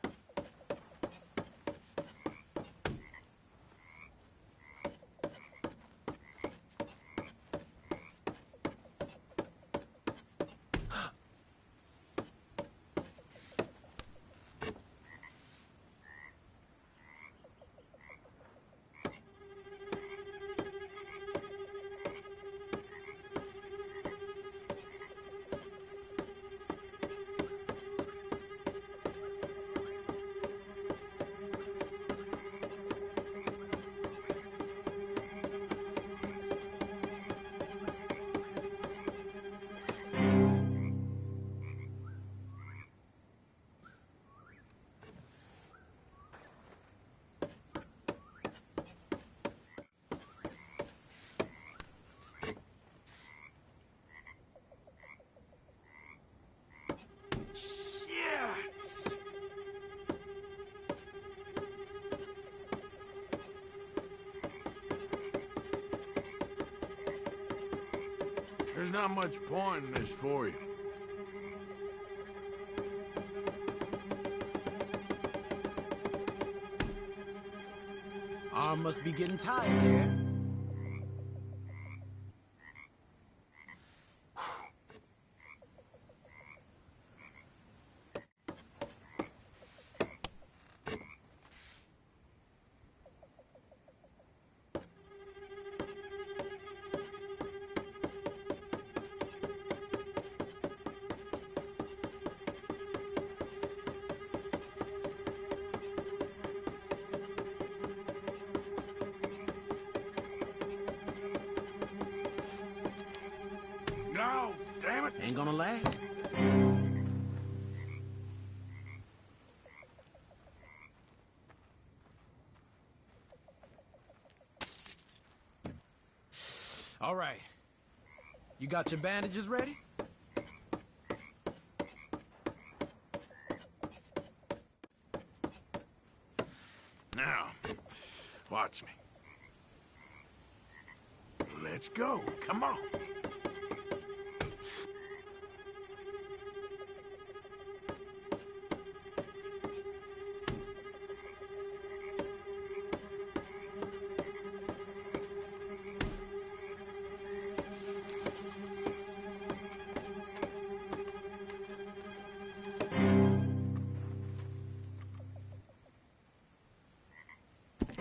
There's not much point in this for you.
Arm must be getting tired there.
No, damn it.
Ain't gonna last. All right. You got your bandages ready?
Now, watch me. Let's go. Come on.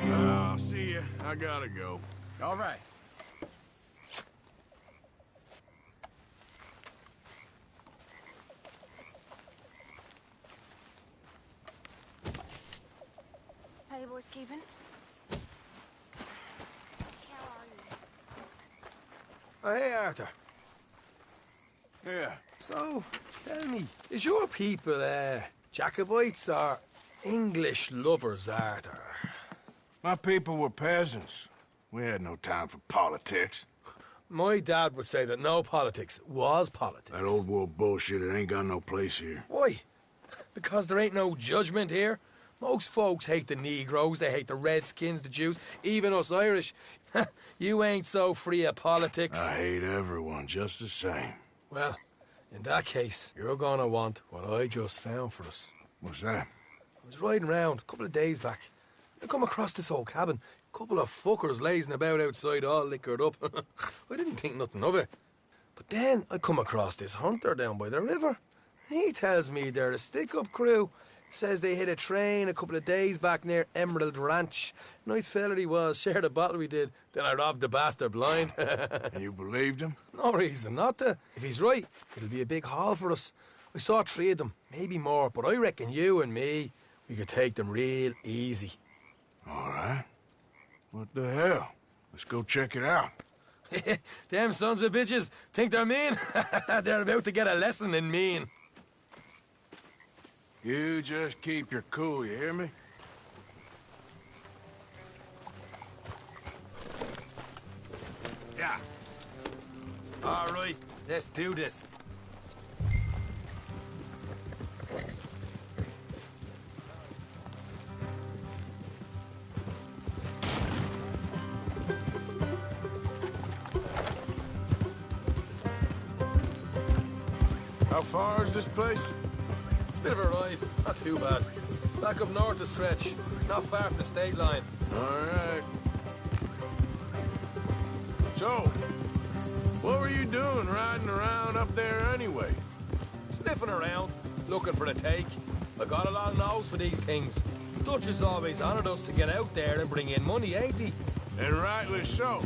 I'll see ya. I gotta go.
All right.
How you boys keeping? How are you?
Oh, hey, Arthur.
Yeah.
So, tell me, is your people, Jacobites or English lovers, Arthur?
My people were peasants. We had no time for politics.
My dad would say that no politics was politics.
That old world bullshit, it ain't got no place here.
Why? Because there ain't no judgment here?
Most folks hate the Negroes, they hate the Redskins, the Jews, even us Irish. You ain't so free of politics.
I hate everyone just the same.
Well, in that case, you're gonna want what I just found for us.
What's that?
I was riding round a couple of days back. I come across this old cabin. A couple of fuckers lazing about outside all liquored up. I didn't think nothing of it. But then I come across this hunter down by the river. And he tells me they're a stick-up crew. Says they hit a train a couple of days back near Emerald Ranch. Nice fella he was, shared a bottle we did. Then I robbed the bastard blind.
And you believed him?
No reason not to. If he's right, it'll be a big haul for us. I saw 3 of them, maybe more, but I reckon you and me, we could take them real easy.
All right. What the hell? Let's go check it out.
Them sons of bitches think they're mean. They're about to get a lesson in mean.
You just keep your cool, you hear me?
Yeah. All right, let's do this.
How far is this place?
It's a bit of a ride, not too bad. Back up north a stretch, not far from the state line.
All right. So, what were you doing riding around up there anyway?
Sniffing around, looking for a take. I got a lot of nose for these things. Dutch has always honoured us to get out there and bring in money, ain't he?
And rightly so.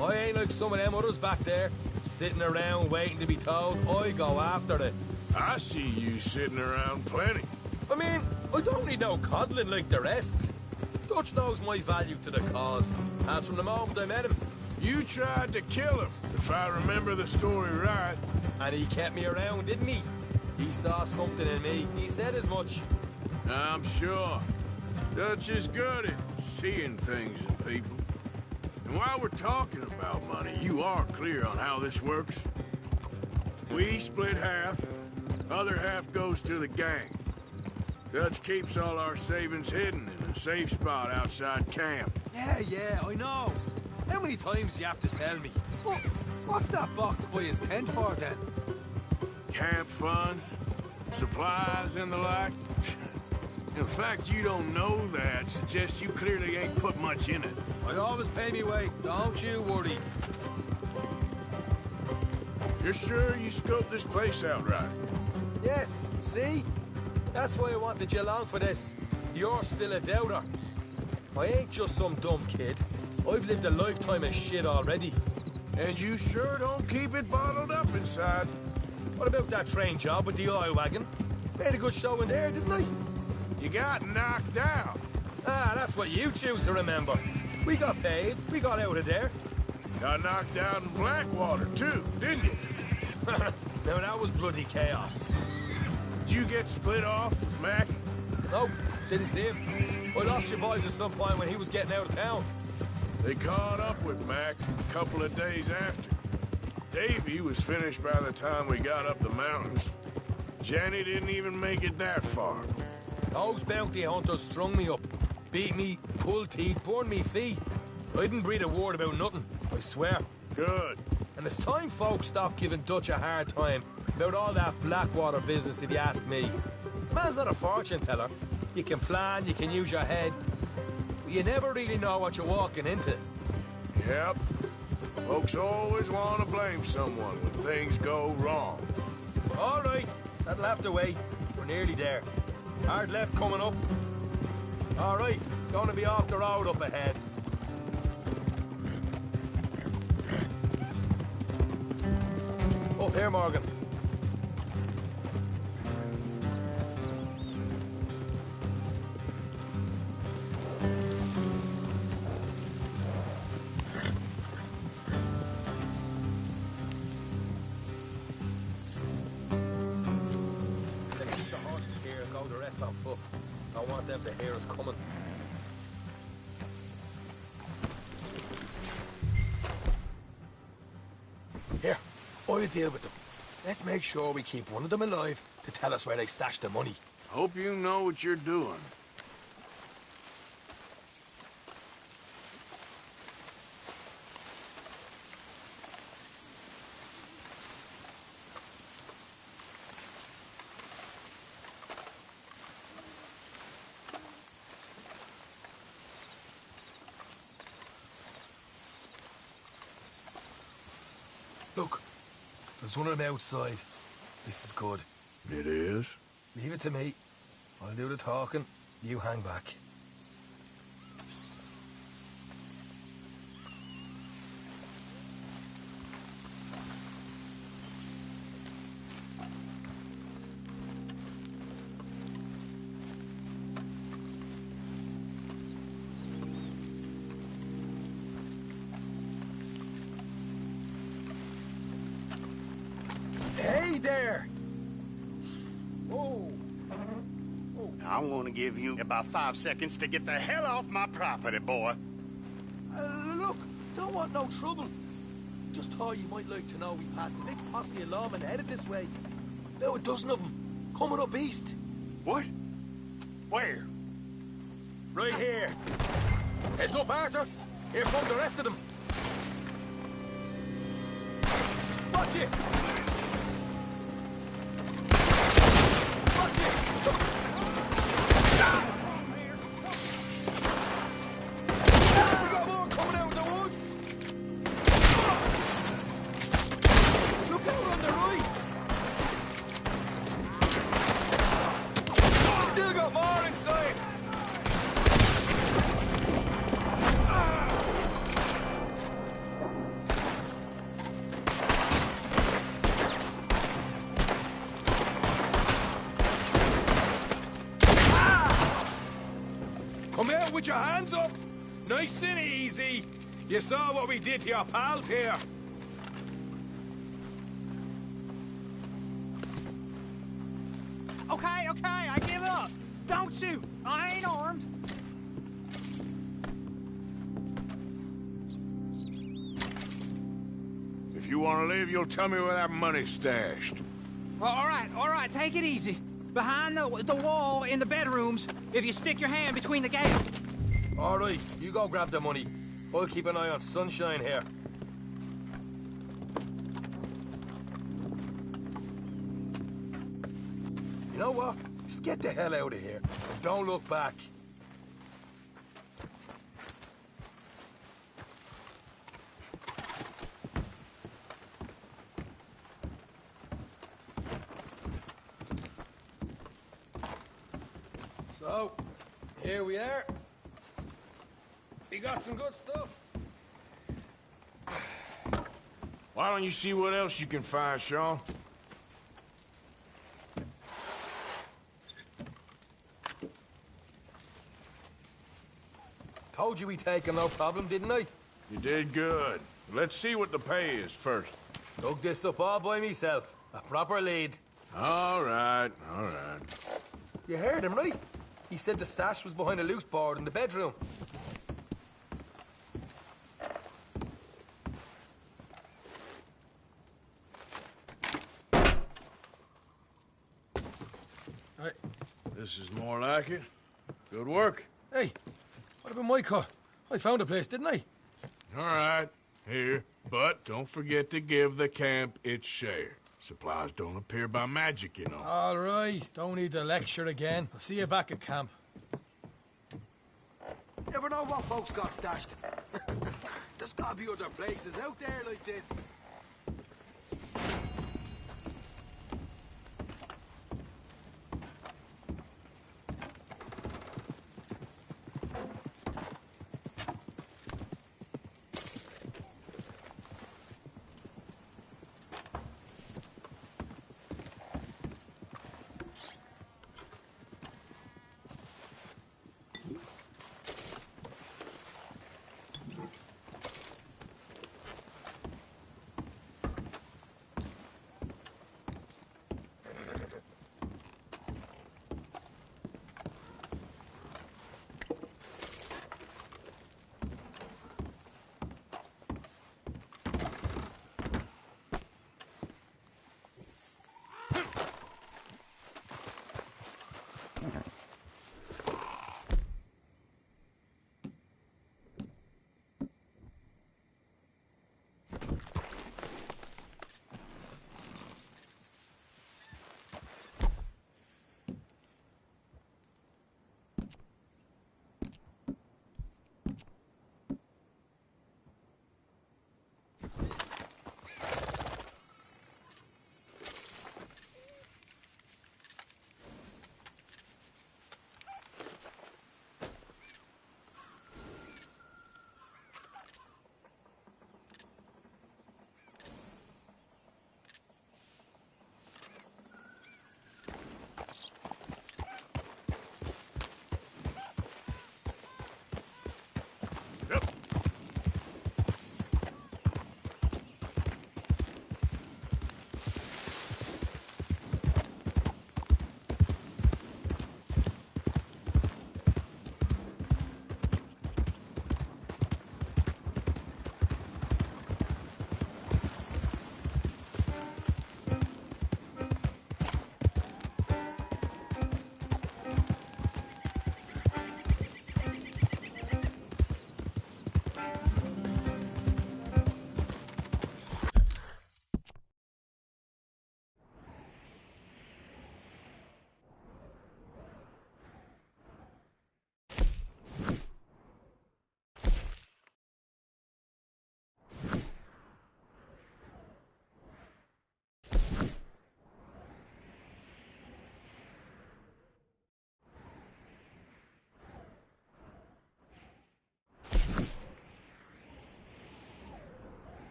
I ain't like some of them others back there, sitting around waiting to be told. I go after it.
I see you sitting around plenty.
I mean, I don't need no coddling like the rest. Dutch knows my value to the cause, as from the moment I met him.
You tried to kill him, if I remember the story right.
And he kept me around, didn't he? He saw something in me. He said as much.
I'm sure. Dutch is good at seeing things in people. And while we're talking about money, you are clear on how this works? We split half, other half goes to the gang. Dutch keeps all our savings hidden in a safe spot outside camp.
Yeah, I know. How many times do you have to tell me? What's that box by his tent for, then?
Camp funds, supplies, and the like. The fact you don't know that suggests you clearly ain't put much in it.
I always pay me way, don't you worry.
You're sure you scoped this place out right?
Yes, see? That's why I wanted you along for this. You're still a doubter. I ain't just some dumb kid. I've lived a lifetime of shit already.
And you sure don't keep it bottled up inside.
What about that train job with the oil wagon? Made a good show in there, didn't I?
You got knocked out.
Ah, that's what you choose to remember. We got paid. We got out of there.
Got knocked out in Blackwater, too, didn't you?
Now, that was bloody chaos.
Did you get split off with Mac?
Nope, didn't see him. I lost your boys at some point when he was getting out of town.
They caught up with Mac a couple of days after. Davy was finished by the time we got up the mountains. Jenny didn't even make it that far.
Those bounty hunters strung me up. Beat me, pulled teeth, burned me feet. I didn't breathe a word about nothing, I swear.
Good.
And it's time folks stop giving Dutch a hard time about all that Blackwater business, if you ask me. Man's not a fortune teller. You can plan, you can use your head, but you never really know what you're walking into.
Yep. Folks always want to blame someone when things go wrong.
All right, that'll have to wait. We're nearly there. Hard left coming up. All right, it's going to be off the road up ahead. Up here, Morgan. Keep the horses here and go the rest on foot. I want them to hear us coming. Here, I'll deal with them. Let's make sure we keep one of them alive to tell us where they stashed the money.
Hope you know what you're doing.
There's one of them outside. This is good.
It is?
Leave it to me. I'll do the talking. You hang back. Hey there!
Oh. I'm gonna give you about 5 seconds to get the hell off my property, boy.
Look, don't want no trouble. Just thought you might like to know we passed a big posse of lawmen headed this way. About a dozen of them, coming up east.
What? Where?
Right here. Heads up, Arthur. Here come the rest of them. Watch it! Watch it! We got more coming out of the woods! Look out on the right! Still got more inside! Come out with your hands up! Nice and easy! You saw what we did to your pals here!
Okay, I give up. Don't shoot. I ain't armed.
If you want to leave, you'll tell me where that money's stashed.
Well, all right, take it easy. Behind the wall in the bedrooms, if you stick your hand between the gate.
All right, you go grab the money. I'll keep an eye on Sunshine here. You know what? Just get the hell out of here. And don't look back. So, here we are. We got some good stuff.
Why don't you see what else you can find, Sean?
Told you we'd take him, no problem, didn't I?
You did good. Let's see what the pay is first.
Dug this up all by myself. A proper lead.
All right, all right.
You heard him, right? He said the stash was behind a loose board in the bedroom.
Hey, this is more like it. Good work.
Hey, what about my car? I found a place, didn't I?
All right, here. But don't forget to give the camp its share. Supplies don't appear by magic, you know.
All right, don't need to lecture again. I'll see you back at camp.
Never know what folks got stashed. There's gotta be other places out there like this.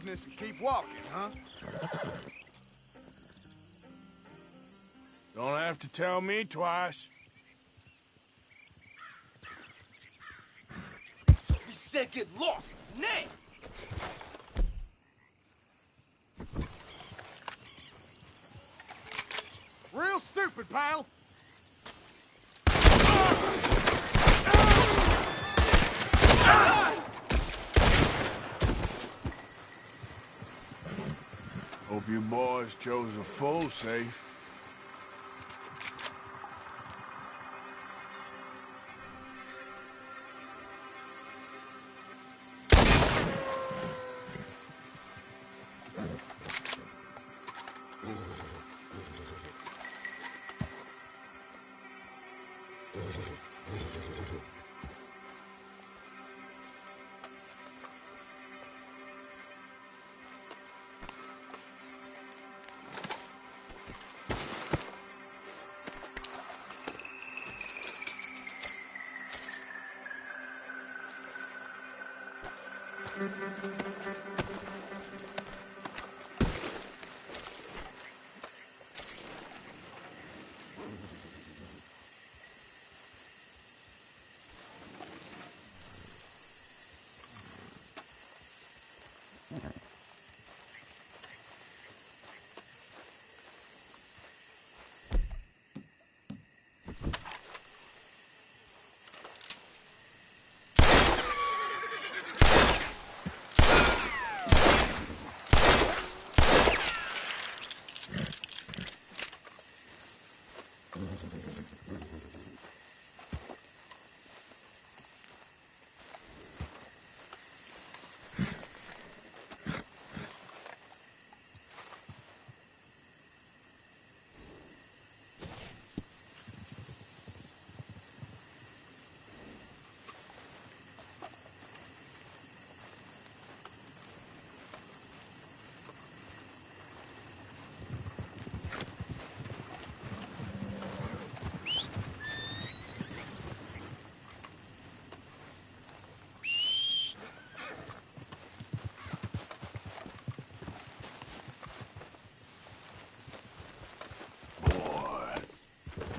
business and keep walking, huh?
Don't have to tell me twice.
You said get lost, nay!
Real stupid, pal!
Hope you boys chose a full safe.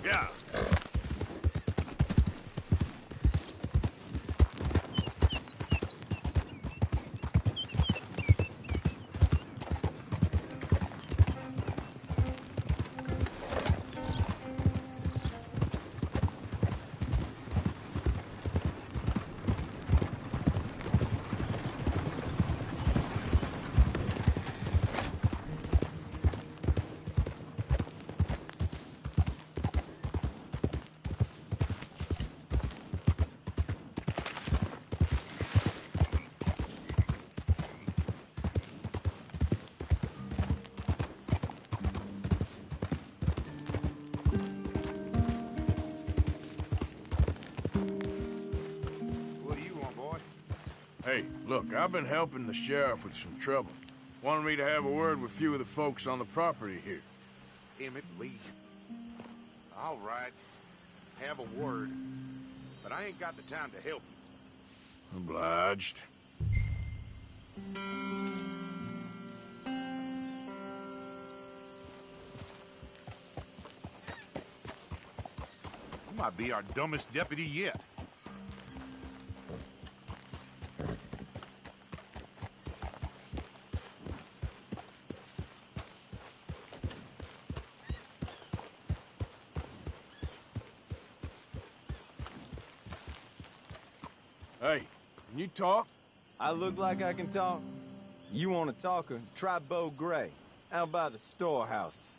Yeah. Hey, look, I've been helping the sheriff with some trouble. Wanted me to have a word with a few of the folks on the property here.
Emmett Lee. All right. Have a word. But I ain't got the time to help you.
Obliged.
You might be our dumbest deputy yet.
Hey, can you talk?
I look like I can talk? You want a talker? Try Bo Gray, out by the storehouses.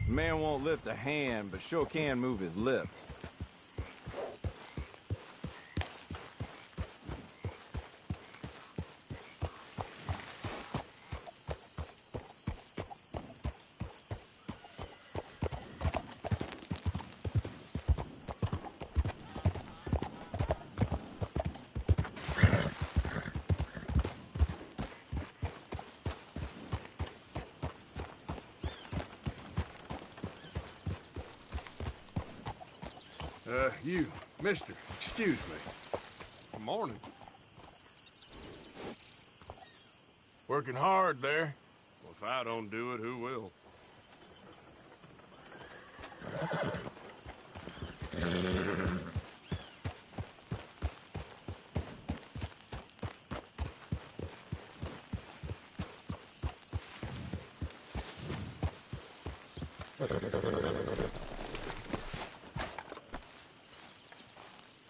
Man won't lift a hand, but sure can move his lips.
You, mister, excuse me.
Good morning.
Working hard there. Well, if I don't do it, who will?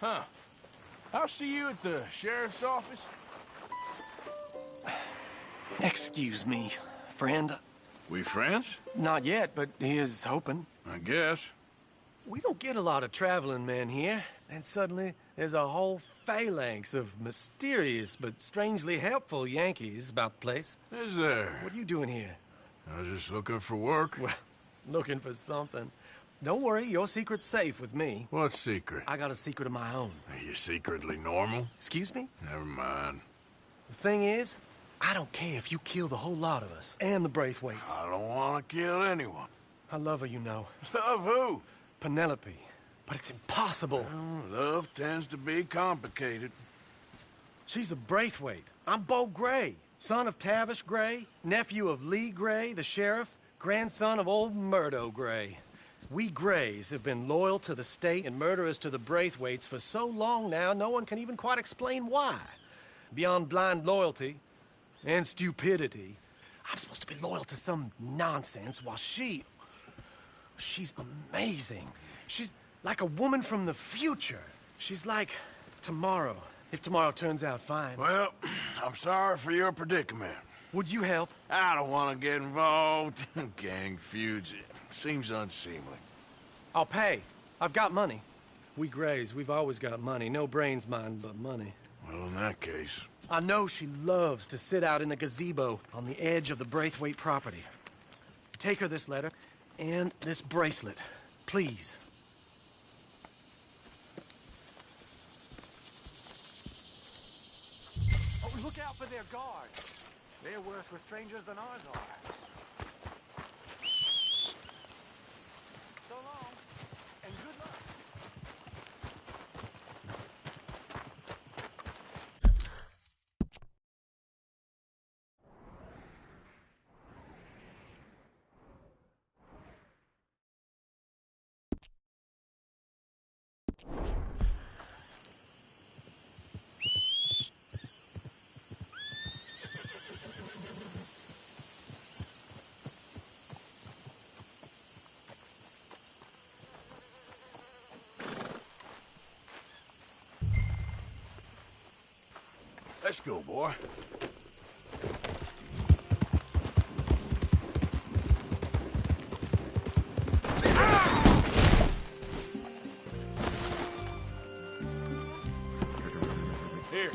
Huh. I'll see you at the sheriff's office.
Excuse me, friend.
We friends?
Not yet, but he is hoping.
I guess.
We don't get a lot of traveling men here, and suddenly there's a whole phalanx of mysterious but strangely helpful Yankees about the place.
Is there?
What are you doing here?
I was just looking for work.
Well, looking for something. Don't worry, your secret's safe with me.
What secret?
I got a secret of my own.
Are you secretly normal?
Excuse me?
Never mind.
The thing is, I don't care if you kill the whole lot of us and the Braithwaites.
I don't want to kill anyone.
I love her, you know.
Love who?
Penelope. But it's impossible.
Well, love tends to be complicated.
She's a Braithwaite. I'm Beau Gray, son of Tavish Gray, nephew of Lee Gray, the sheriff, grandson of old Murdo Gray. We Grays have been loyal to the state and murderous to the Braithwaites for so long now, no one can even quite explain why. Beyond blind loyalty and stupidity, I'm supposed to be loyal to some nonsense while she's amazing. She's like a woman from the future. She's like tomorrow, if tomorrow turns out fine.
Well, I'm sorry for your predicament.
Would you help?
I don't want to get involved. Gang feuds. Seems unseemly.
I'll pay. I've got money. We Grays, we've always got money. No brains, mind, but money.
Well, in that case...
I know she loves to sit out in the gazebo on the edge of the Braithwaite property. Take her this letter and this bracelet, please. Oh, look out for their guards. They're worse with strangers than ours are. So long, and good luck.
Let's go, boy. Here.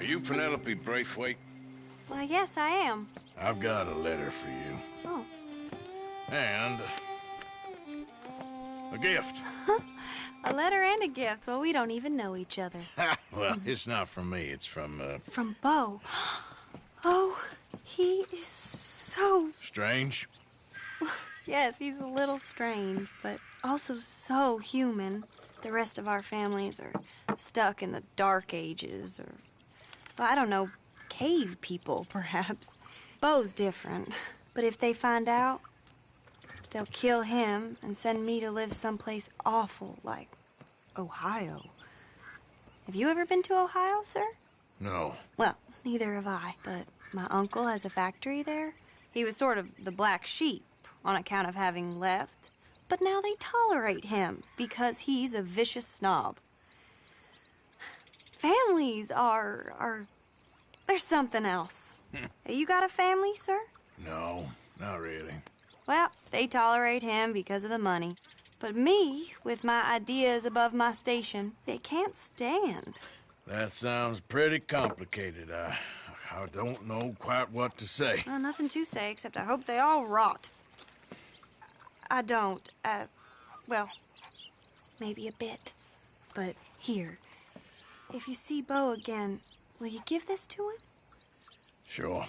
Are you Penelope Braithwaite?
Why, yes, I am.
I've got a letter for you.
Oh.
And a gift.
A letter and a gift. Well, we don't even know each other.
Well, it's not from me. It's from,
From Bo. Oh, he is so...
Strange?
Yes, he's a little strange, but also so human. The rest of our families are stuck in the Dark Ages, or, well, I don't know, cave people, perhaps. Bo's different, but if they find out, they'll kill him and send me to live someplace awful like Ohio. Have you ever been to Ohio, sir?
No.
Well, neither have I, but my uncle has a factory there. He was sort of the black sheep on account of having left, but now they tolerate him because he's a vicious snob. Families are there's something else. You got a family, sir?
No, not really.
Well, they tolerate him because of the money. But me, with my ideas above my station, they can't stand.
That sounds pretty complicated. I don't know quite what to say.
Well, nothing to say, except I hope they all rot. I don't, well, maybe a bit. But here, if you see Bo again, will you give this to him?
Sure.